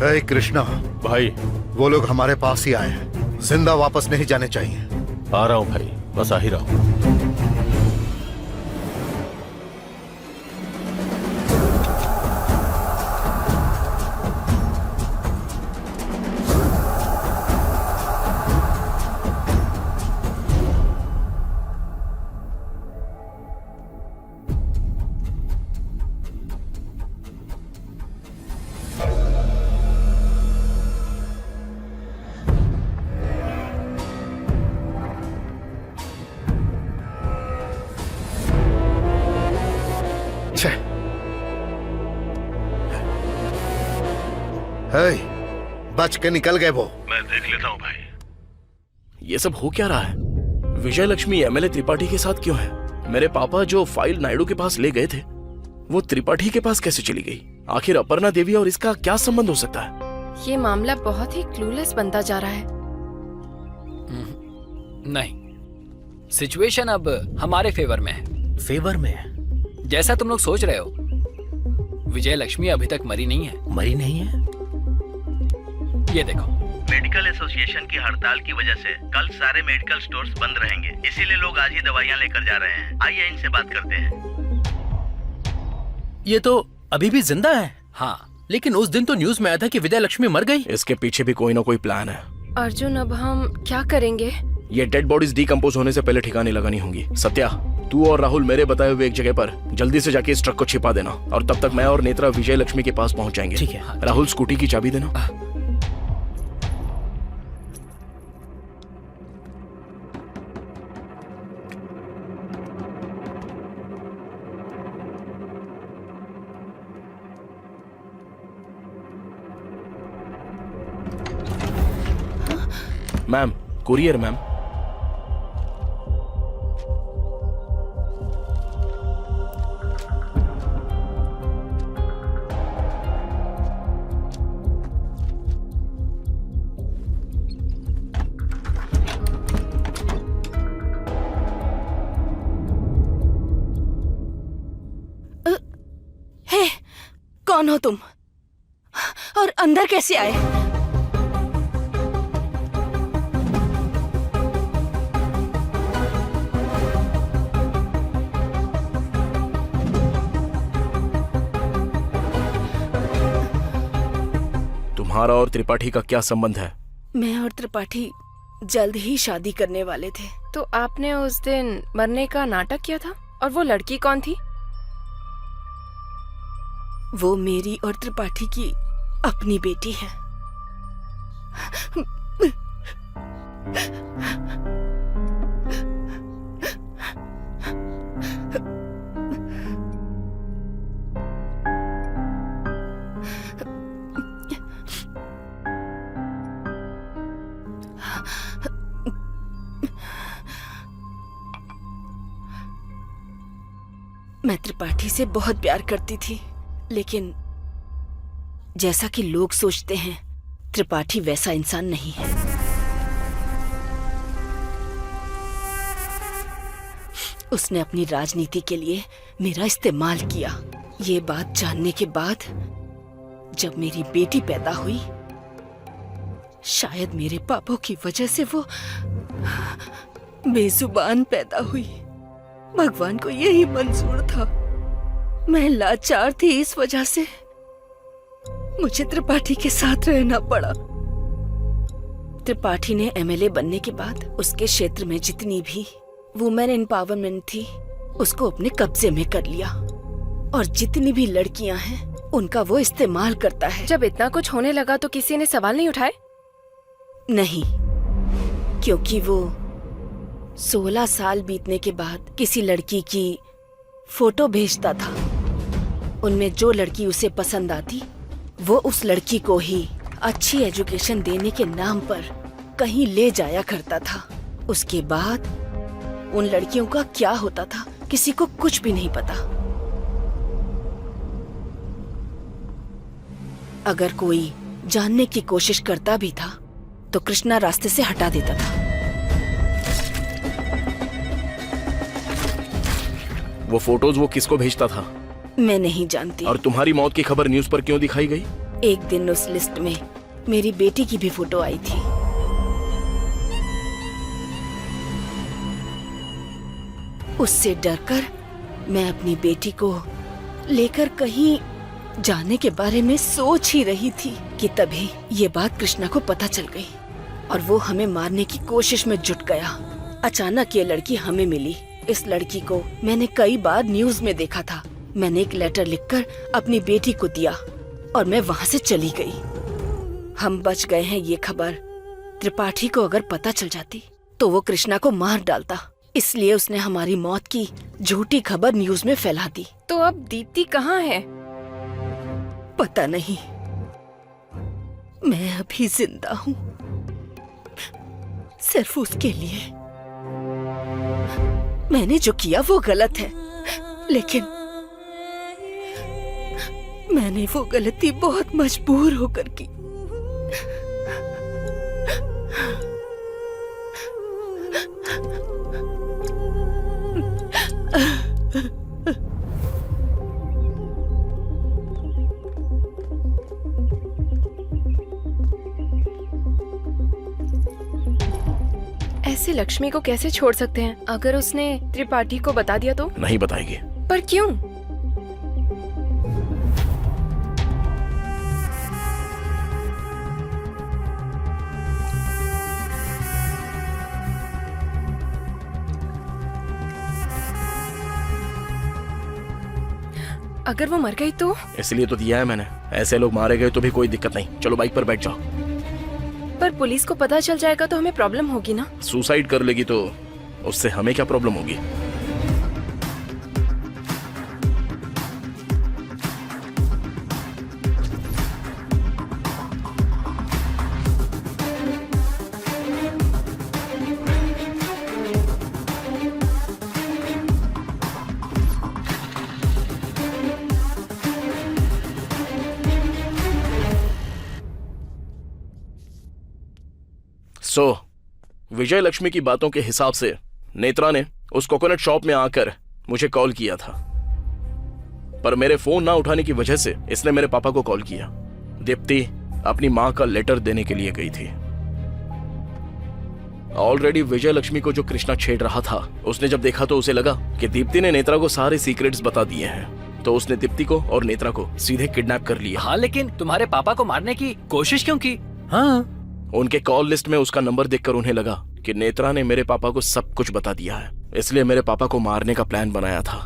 हे कृष्णा भाई, वो लोग हमारे पास ही आए हैं, जिंदा वापस नहीं जाने चाहिए। आ रहा हूँ भाई, बस आ ही रहा हूँ। हे, बच के निकल गए वो। मैं देख लेता हूँ भाई। ये सब हो क्या रहा है? विजय लक्ष्मी एमएलए त्रिपाठी के साथ क्यों है? मेरे पापा जो फाइल नायडू के पास ले गए थे, वो त्रिपाठी के पास कैसे चली गई? आखिर अपर्णा देवी और इसका क्या संबंध हो सकता है? ये मामला बहुत ही क्लूलेस बनता जा रहा है। नहीं, सिचुएशन अब हमारे फेवर में है। फेवर में है? जैसा तुम लोग सोच रहे हो, विजय लक्ष्मी अभी तक मरी नहीं है। मरी नहीं है? ये देखो, मेडिकल एसोसिएशन की हड़ताल की वजह से कल सारे मेडिकल स्टोर्स बंद रहेंगे, इसीलिए लोग आज ही दवाइयाँ लेकर जा रहे हैं। आइए इनसे बात करते हैं। ये तो अभी भी जिंदा है। हाँ, लेकिन उस दिन तो न्यूज में आया था कि विजय लक्ष्मी मर गई। इसके पीछे भी कोई ना कोई प्लान है। अर्जुन, अब हम क्या करेंगे? ये डेड बॉडीज डिकम्पोज होने से पहले ठिकाने लगानी होंगी। सत्या, तू और राहुल मेरे बताए हुए एक जगह पर जल्दी से जाके इस ट्रक को छिपा देना, और तब तक मैं और नेत्रा विजय लक्ष्मी के पास पहुंच जाएंगे। ठीक है। राहुल, स्कूटी की चाबी देना। Ma'am, courier ma'am. हे, कौन हो तुम? और अंदर कैसे आए? तुम्हारा और त्रिपाठी का क्या संबंध है? मैं और त्रिपाठी जल्द ही शादी करने वाले थे। तो आपने उस दिन मरने का नाटक किया था? और वो लड़की कौन थी? वो मेरी और त्रिपाठी की अपनी बेटी है। मैं त्रिपाठी से बहुत प्यार करती थी, लेकिन जैसा कि लोग सोचते हैं, त्रिपाठी वैसा इंसान नहीं है। उसने अपनी राजनीति के लिए मेरा इस्तेमाल किया। ये बात जानने के बाद जब मेरी बेटी पैदा हुई, शायद मेरे पापों की वजह से वो बेजुबान पैदा हुई। भगवान को यही मंजूर था। मैं लाचार थी, इस वजह से मुझे त्रिपाठी के साथ रहना पड़ा। त्रिपाठी ने एमएलए बनने के बाद उसके क्षेत्र में जितनी भी वुमेन एम्पावरमेंट थी, उसको अपने कब्जे में कर लिया, और जितनी भी लड़कियां हैं उनका वो इस्तेमाल करता है। जब इतना कुछ होने लगा तो किसी ने सवाल नहीं उठाए? नहीं, क्योंकि वो 16 साल बीतने के बाद किसी लड़की की फोटो भेजता था। उनमें जो लड़की उसे पसंद आती, वो उस लड़की को ही अच्छी एजुकेशन देने के नाम पर कहीं ले जाया करता था। उसके बाद उन लड़कियों का क्या होता था, किसी को कुछ भी नहीं पता। अगर कोई जानने की कोशिश करता भी था तो कृष्णा रास्ते से हटा देता था। वो फोटोज वो किसको भेजता था? मैं नहीं जानती। और तुम्हारी मौत की खबर न्यूज़ पर क्यों दिखाई गई? एक दिन उस लिस्ट में मेरी बेटी की भी फोटो आई थी। उससे डरकर मैं अपनी बेटी को लेकर कहीं जाने के बारे में सोच ही रही थी कि तभी ये बात कृष्णा को पता चल गई और वो हमें मारने की कोशिश में जुट गया। अचानक ये लड़की हमें मिली। इस लड़की को मैंने कई बार न्यूज़ में देखा था। मैंने एक लेटर लिखकर अपनी बेटी को दिया और मैं वहाँ से चली गई। हम बच गए हैं ये खबर त्रिपाठी को अगर पता चल जाती तो वो कृष्णा को मार डालता। इसलिए उसने हमारी मौत की झूठी खबर न्यूज़ में फैला दी। तो अब दीप्ति कहाँ है? पता नहीं। मैं अभी जिंदा हूँ सिर्फ उसके लिए। मैंने जो किया वो गलत है, लेकिन मैंने वो गलती बहुत मजबूर होकर की। ऐसे लक्ष्मी को कैसे छोड़ सकते हैं? अगर उसने त्रिपाठी को बता दिया तो? नहीं बताएगी। पर क्यों? अगर वो मर गई तो? इसलिए तो दिया है मैंने। ऐसे लोग मारे गए तो भी कोई दिक्कत नहीं। चलो बाइक पर बैठ जाओ। पर पुलिस को पता चल जाएगा तो हमें प्रॉब्लम होगी ना? सुसाइड कर लेगी तो उससे हमें क्या प्रॉब्लम होगी? विजय लक्ष्मी की बातों के हिसाब से नेत्रा ने उस कोकोनट शॉप में आकर मुझे कॉल किया था, पर मेरे फोन ना उठाने की वजह से इसने मेरे पापा को कॉल किया। दीप्ति अपनी मां का लेटर देने के लिए गई थी। ऑलरेडी विजय लक्ष्मी को जो कृष्णा छेड़ रहा था, उसने जब देखा तो उसे लगा कि दीप्ति ने नेत्रा को सारे सीक्रेट्स बता दिए हैं, तो उसने दीप्ति को और नेत्रा को सीधे किडनैप कर लिया। हाँ, लेकिन तुम्हारे पापा को मारने की कोशिश क्यों की? हाँ, उनके कॉल लिस्ट में उसका नंबर देखकर उन्हें लगा कि नेत्रा ने मेरे पापा को सब कुछ बता दिया है, इसलिए मेरे पापा को मारने का प्लान बनाया था।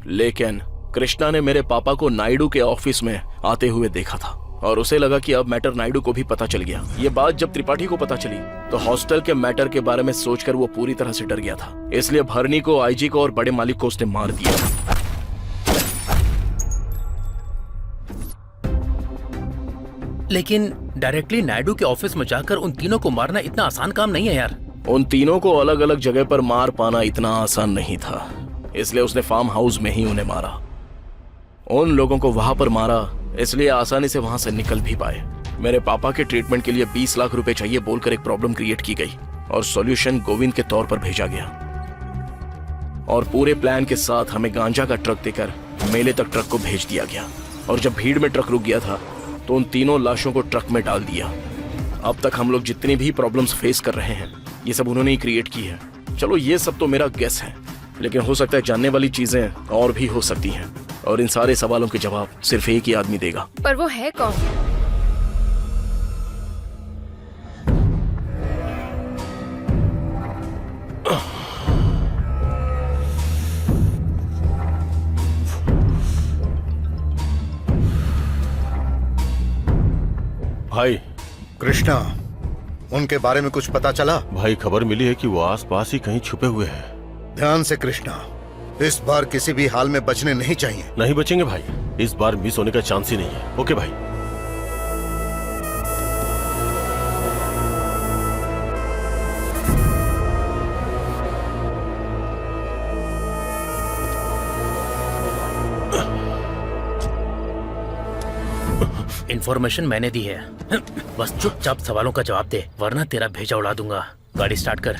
लेकिन कृष्णा ने मेरे पापा को नायडू के ऑफिस में आते हुए देखा था और उसे लगा कि अब मैटर नायडू को भी पता चल गया। ये बात जब त्रिपाठी को पता चली तो हॉस्टल के मैटर के बारे में सोचकर वो पूरी तरह से डर गया था, इसलिए भरनी को, आईजी को और बड़े मालिक को उसने मार दिया। लेकिन डायरेक्टली नायडू के ऑफिस में जाकर उन तीनों को मारना इतना आसान काम नहीं है यार। उन तीनों को अलग अलग जगह पर मार पाना इतना आसान नहीं था, इसलिए उसने फार्म हाउस में ही उन्हें मारा। उन लोगों को वहां पर मारा इसलिए आसानी से वहां से निकल भी पाए। मेरे पापा के ट्रीटमेंट के लिए 20 लाख रुपए चाहिए बोलकर एक प्रॉब्लम क्रिएट की गई और सॉल्यूशन गोविंद के तौर पर भेजा गया। और पूरे प्लान के साथ हमें गांजा का ट्रक देकर मेले तक ट्रक को भेज दिया गया। और जब भीड़ में ट्रक रुक गया था तो उन तीनों लाशों को ट्रक में डाल दिया। अब तक हम लोग जितनी भी प्रॉब्लम्स फेस कर रहे हैं ये सब उन्होंने ही क्रिएट की है। चलो ये सब तो मेरा गेस है, लेकिन हो सकता है जानने वाली चीजें और भी हो सकती हैं और इन सारे सवालों के जवाब सिर्फ एक ही आदमी देगा। पर वो है कौन? भाई कृष्णा, उनके बारे में कुछ पता चला? भाई खबर मिली है कि वो आसपास ही कहीं छुपे हुए हैं। ध्यान से कृष्णा, इस बार किसी भी हाल में बचने नहीं चाहिए। नहीं बचेंगे भाई, इस बार मिस होने का चांस ही नहीं है। ओके भाई। इन्फॉर्मेशन मैंने दी है, बस चुपचाप सवालों का जवाब दे वरना तेरा भेजा उड़ा दूंगा। गाड़ी स्टार्ट कर।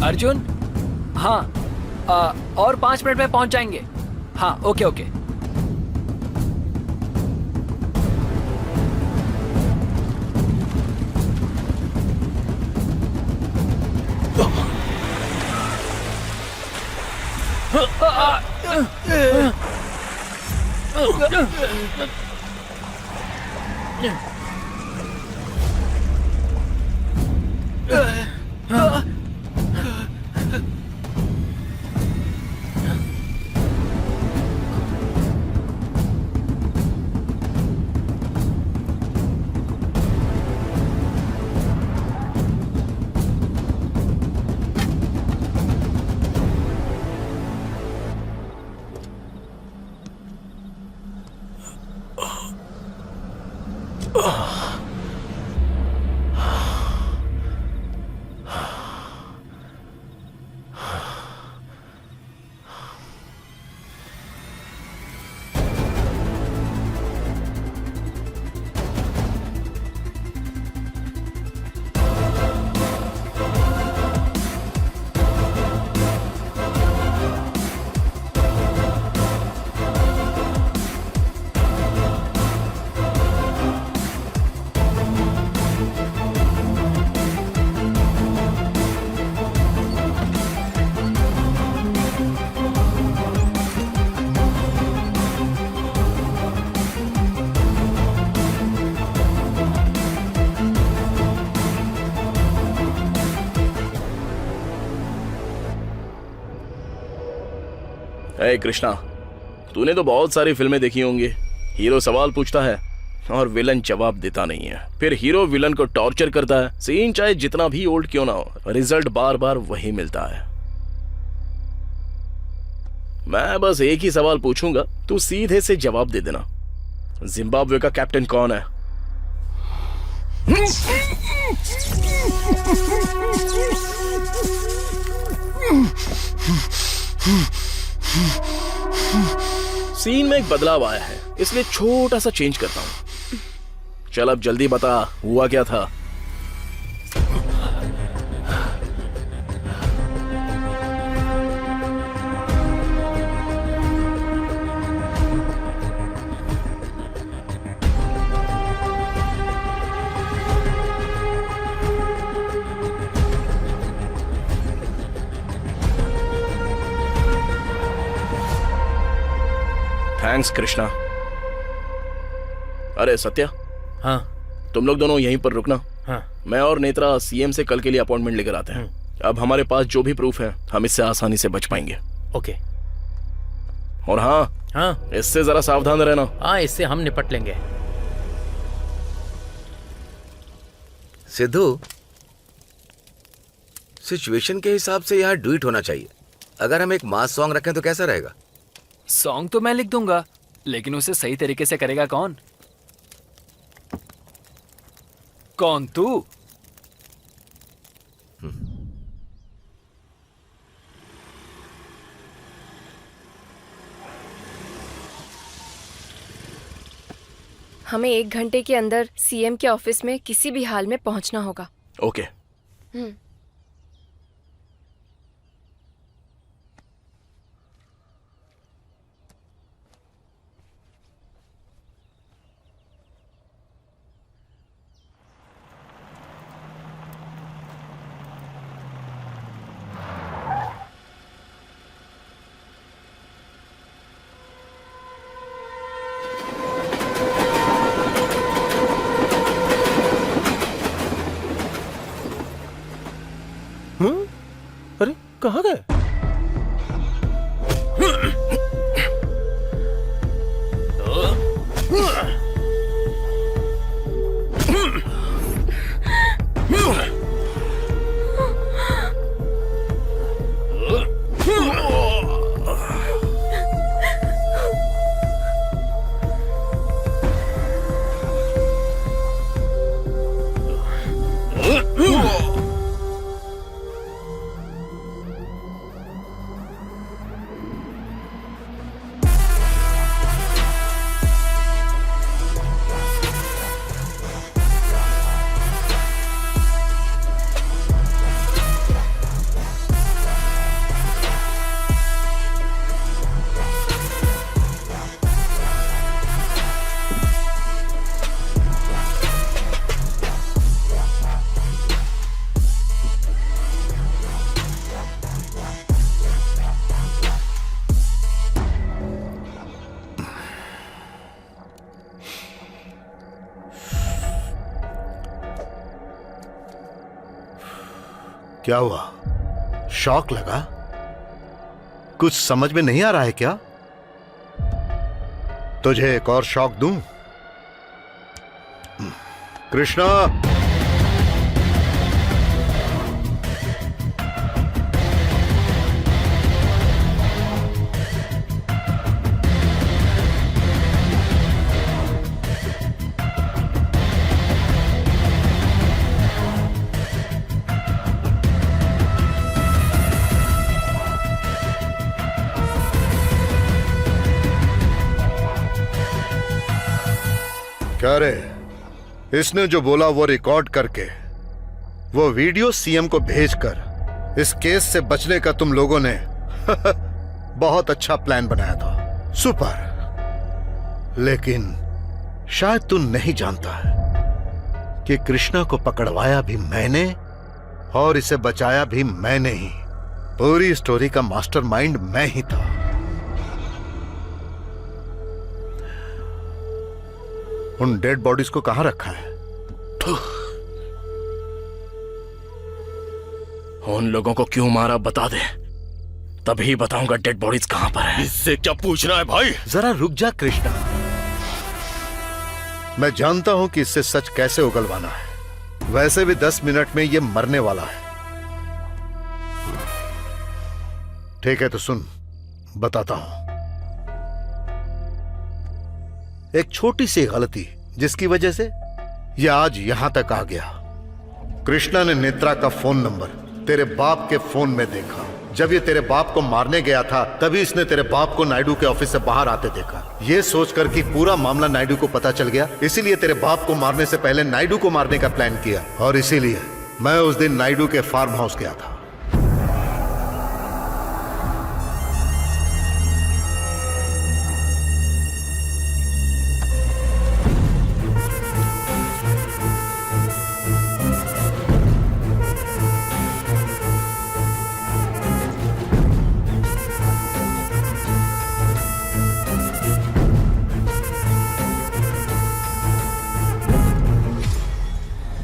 अर्जुन, हाँ और 5 मिनट में पहुंच जाएंगे। हाँ ओके ओके। हे कृष्णा, तूने तो बहुत सारी फिल्में देखी होंगी। हीरो सवाल पूछता है और विलन जवाब देता नहीं है, फिर हीरो विलन को टॉर्चर करता है। सीन चाहे जितना भी ओल्ड क्यों ना हो, रिजल्ट बार बार वही मिलता है। मैं बस एक ही सवाल पूछूंगा, तू सीधे से जवाब दे देना। जिम्बाब्वे का कैप्टन कौन है? सीन में एक बदलाव आया है, इसलिए छोटा सा चेंज करता हूं। चल अब जल्दी बता, हुआ क्या था? थैंक्स कृष्णा। अरे सत्या। हाँ। तुम लोग दोनों यहीं पर रुकना। हाँ। मैं और नेत्रा सीएम से कल के लिए अपॉइंटमेंट लेकर आते हैं। अब हमारे पास जो भी प्रूफ है हम इससे आसानी से बच पाएंगे। ओके। और हाँ, इससे जरा सावधान रहना। हाँ, इससे हम निपट लेंगे। सिद्धू, सिचुएशन के हिसाब से यहाँ डू इट होना चाहिए। अगर हम एक मास सॉन्ग रखें तो कैसा रहेगा? सॉन्ग तो मैं लिख दूंगा, लेकिन उसे सही तरीके से करेगा कौन? कौन, तू? हमें 1 घंटे के अंदर सीएम के ऑफिस में किसी भी हाल में पहुंचना होगा। ओके। अरे कहाँ गए? क्या हुआ? शॉक लगा? कुछ समझ में नहीं आ रहा है क्या? तुझे एक और शॉक दूं? कृष्णा, क्या रे? इसने जो बोला वो रिकॉर्ड करके वो वीडियो सीएम को भेजकर इस केस से बचने का तुम लोगों ने बहुत अच्छा प्लान बनाया था। सुपर। लेकिन शायद तू नहीं जानता है कि कृष्णा को पकड़वाया भी मैंने और इसे बचाया भी मैंने ही। पूरी स्टोरी का मास्टरमाइंड मैं ही था। उन डेड बॉडीज को कहां रखा है? उन लोगों को क्यों मारा बता दे, तभी बताऊंगा डेड बॉडीज कहां पर है। इससे क्या पूछना है भाई? जरा रुक जा कृष्णा, मैं जानता हूं कि इससे सच कैसे उगलवाना है। वैसे भी 10 मिनट में ये मरने वाला है। ठीक है तो सुन, बताता हूं। एक छोटी सी गलती जिसकी वजह से यह आज यहां तक आ गया। कृष्णा ने नेत्रा का फोन नंबर तेरे बाप के फोन में देखा। जब ये तेरे बाप को मारने गया था तभी इसने तेरे बाप को नायडू के ऑफिस से बाहर आते देखा। ये सोचकर कि पूरा मामला नायडू को पता चल गया, इसीलिए तेरे बाप को मारने से पहले नायडू को मारने का प्लान किया। और इसीलिए मैं उस दिन नायडू के फार्म हाउस गया था।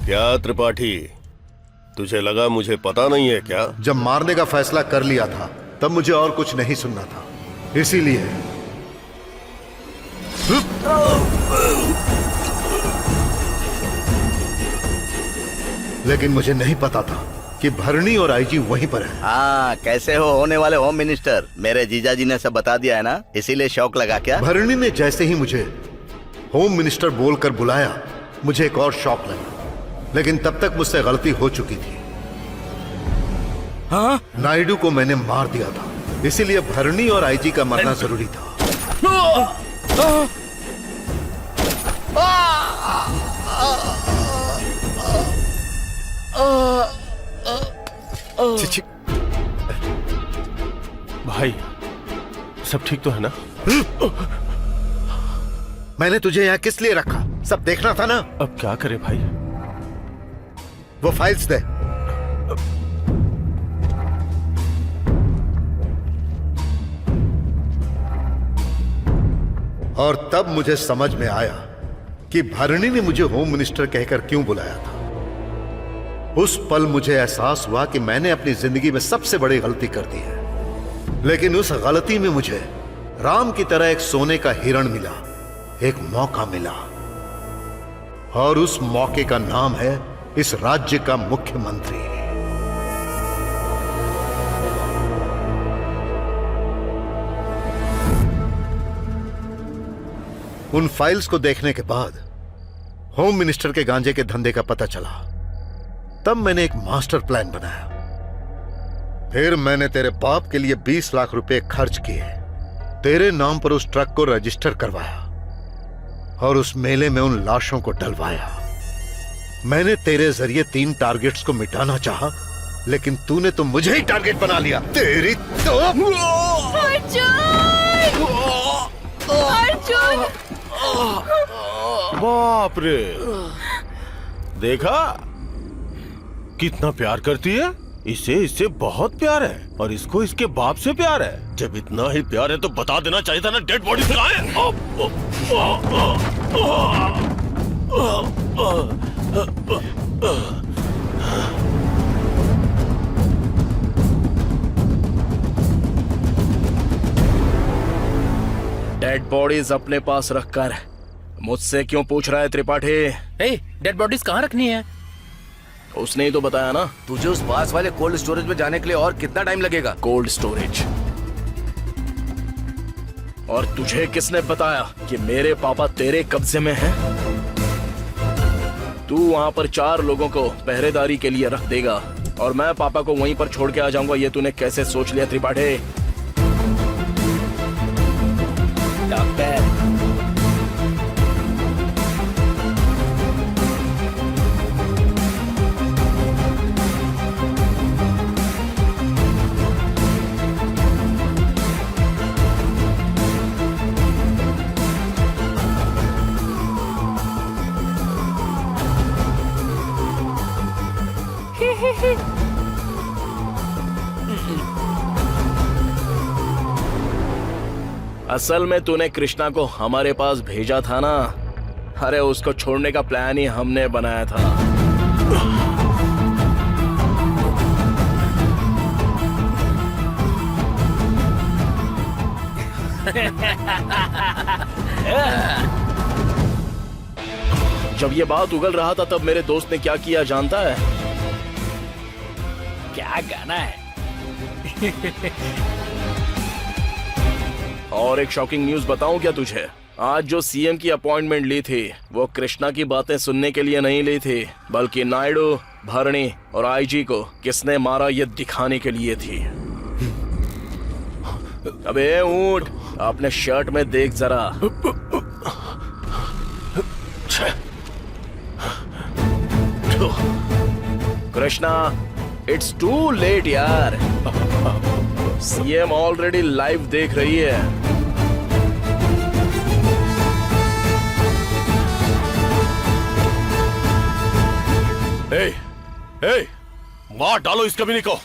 क्या त्रिपाठी, तुझे लगा मुझे पता नहीं है क्या? जब मारने का फैसला कर लिया था तब मुझे और कुछ नहीं सुनना था, इसीलिए लेकिन मुझे नहीं पता था कि भरणी और आईजी वहीं पर है। हाँ, कैसे हो होने वाले होम मिनिस्टर? मेरे जीजाजी ने सब बता दिया है ना, इसीलिए शौक लगा क्या? भरणी ने जैसे ही मुझे होम मिनिस्टर बोलकर बुलाया, मुझे एक और शौक लगा, लेकिन तब तक मुझसे गलती हो चुकी थी। हाँ? नायडू को मैंने मार दिया था, इसीलिए भरणी और आईजी का मरना जरूरी था। भाई सब ठीक तो है ना? मैंने तुझे यहाँ किस लिए रखा? सब देखना था ना। अब क्या करे भाई? वो फाइल्स दे। और तब मुझे समझ में आया कि भरणी ने मुझे होम मिनिस्टर कहकर क्यों बुलाया था। उस पल मुझे एहसास हुआ कि मैंने अपनी जिंदगी में सबसे बड़ी गलती कर दी है, लेकिन उस गलती में मुझे राम की तरह एक सोने का हिरण मिला, एक मौका मिला, और उस मौके का नाम है इस राज्य का मुख्यमंत्री। उन फाइल्स को देखने के बाद होम मिनिस्टर के गांजे के धंधे का पता चला। तब मैंने एक मास्टर प्लान बनाया। फिर मैंने तेरे बाप के लिए 20 लाख रुपए खर्च किए, तेरे नाम पर उस ट्रक को रजिस्टर करवाया और उस मेले में उन लाशों को डलवाया। मैंने तेरे जरिए 3 टारगेट्स को मिटाना चाहा, लेकिन तूने तो मुझे ही टारगेट बना लिया। तेरी तो अर्जुन! बाप रे, देखा कितना प्यार करती है। इससे बहुत प्यार है, और इसको इसके बाप से प्यार है। जब इतना ही प्यार है तो बता देना चाहिए था ना डेड बॉडी से आए। डेड बॉडीज अपने पास रखकर मुझसे क्यों पूछ रहा है त्रिपाठी? डेड बॉडीज कहाँ रखनी है? उसने ही तो बताया ना। तुझे उस पास वाले कोल्ड स्टोरेज में जाने के लिए और कितना टाइम लगेगा? Cold storage? और तुझे किसने बताया कि मेरे पापा तेरे कब्जे में हैं? तू वहां पर 4 लोगों को पहरेदारी के लिए रख देगा और मैं पापा को वहीं पर छोड़ के आ जाऊंगा। ये तूने कैसे सोच लिया त्रिपाठी? डॉक्टर, असल में तूने कृष्णा को हमारे पास भेजा था ना। अरे उसको छोड़ने का प्लान ही हमने बनाया था। जब ये बात उगल रहा था तब मेरे दोस्त ने क्या किया जानता है? क्या गाना है? और एक शॉकिंग न्यूज बताऊं क्या तुझे? आज जो सीएम की अपॉइंटमेंट ली थी वो कृष्णा की बातें सुनने के लिए नहीं ली थी, बल्कि नायडू, भरणी और आईजी को किसने मारा ये दिखाने के लिए थी। अबे ऊंट, अपने शर्ट में देख जरा। कृष्णा, इट्स टू लेट यार। सीएम ऑलरेडी लाइव देख रही है। मार डालो इस कमीने को।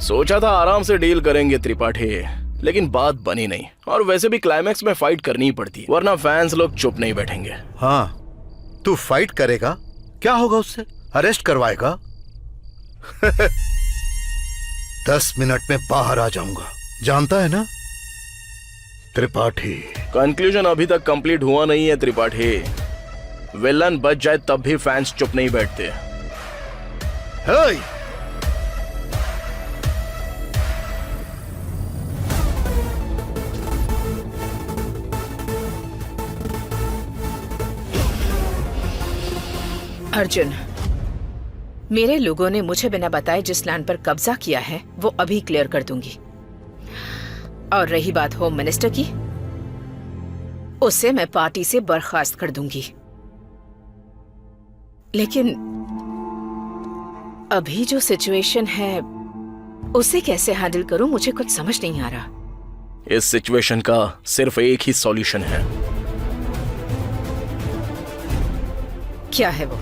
सोचा था आराम से डील करेंगे त्रिपाठी, लेकिन बात बनी नहीं। और वैसे भी क्लाइमैक्स में फाइट करनी ही पड़ती है, वरना फैंस लोग चुप नहीं बैठेंगे। हाँ, तू फाइट करेगा, क्या होगा उससे? अरेस्ट करवाएगा? 10 मिनट में बाहर आ जाऊंगा, जानता है ना त्रिपाठी। कंक्लूजन अभी तक कंप्लीट हुआ नहीं है त्रिपाठी। विलन बच जाए तब भी फैंस चुप नहीं बैठते। हे! अर्जुन, मेरे लोगों ने मुझे बिना बताए जिस लैंड पर कब्जा किया है वो अभी क्लियर कर दूंगी। और रही बात होम मिनिस्टर की, उसे मैं पार्टी से बर्खास्त कर दूंगी। लेकिन अभी जो सिचुएशन है उसे कैसे हैंडल करूं, मुझे कुछ समझ नहीं आ रहा। इस सिचुएशन का सिर्फ एक ही सॉल्यूशन है। क्या है वो?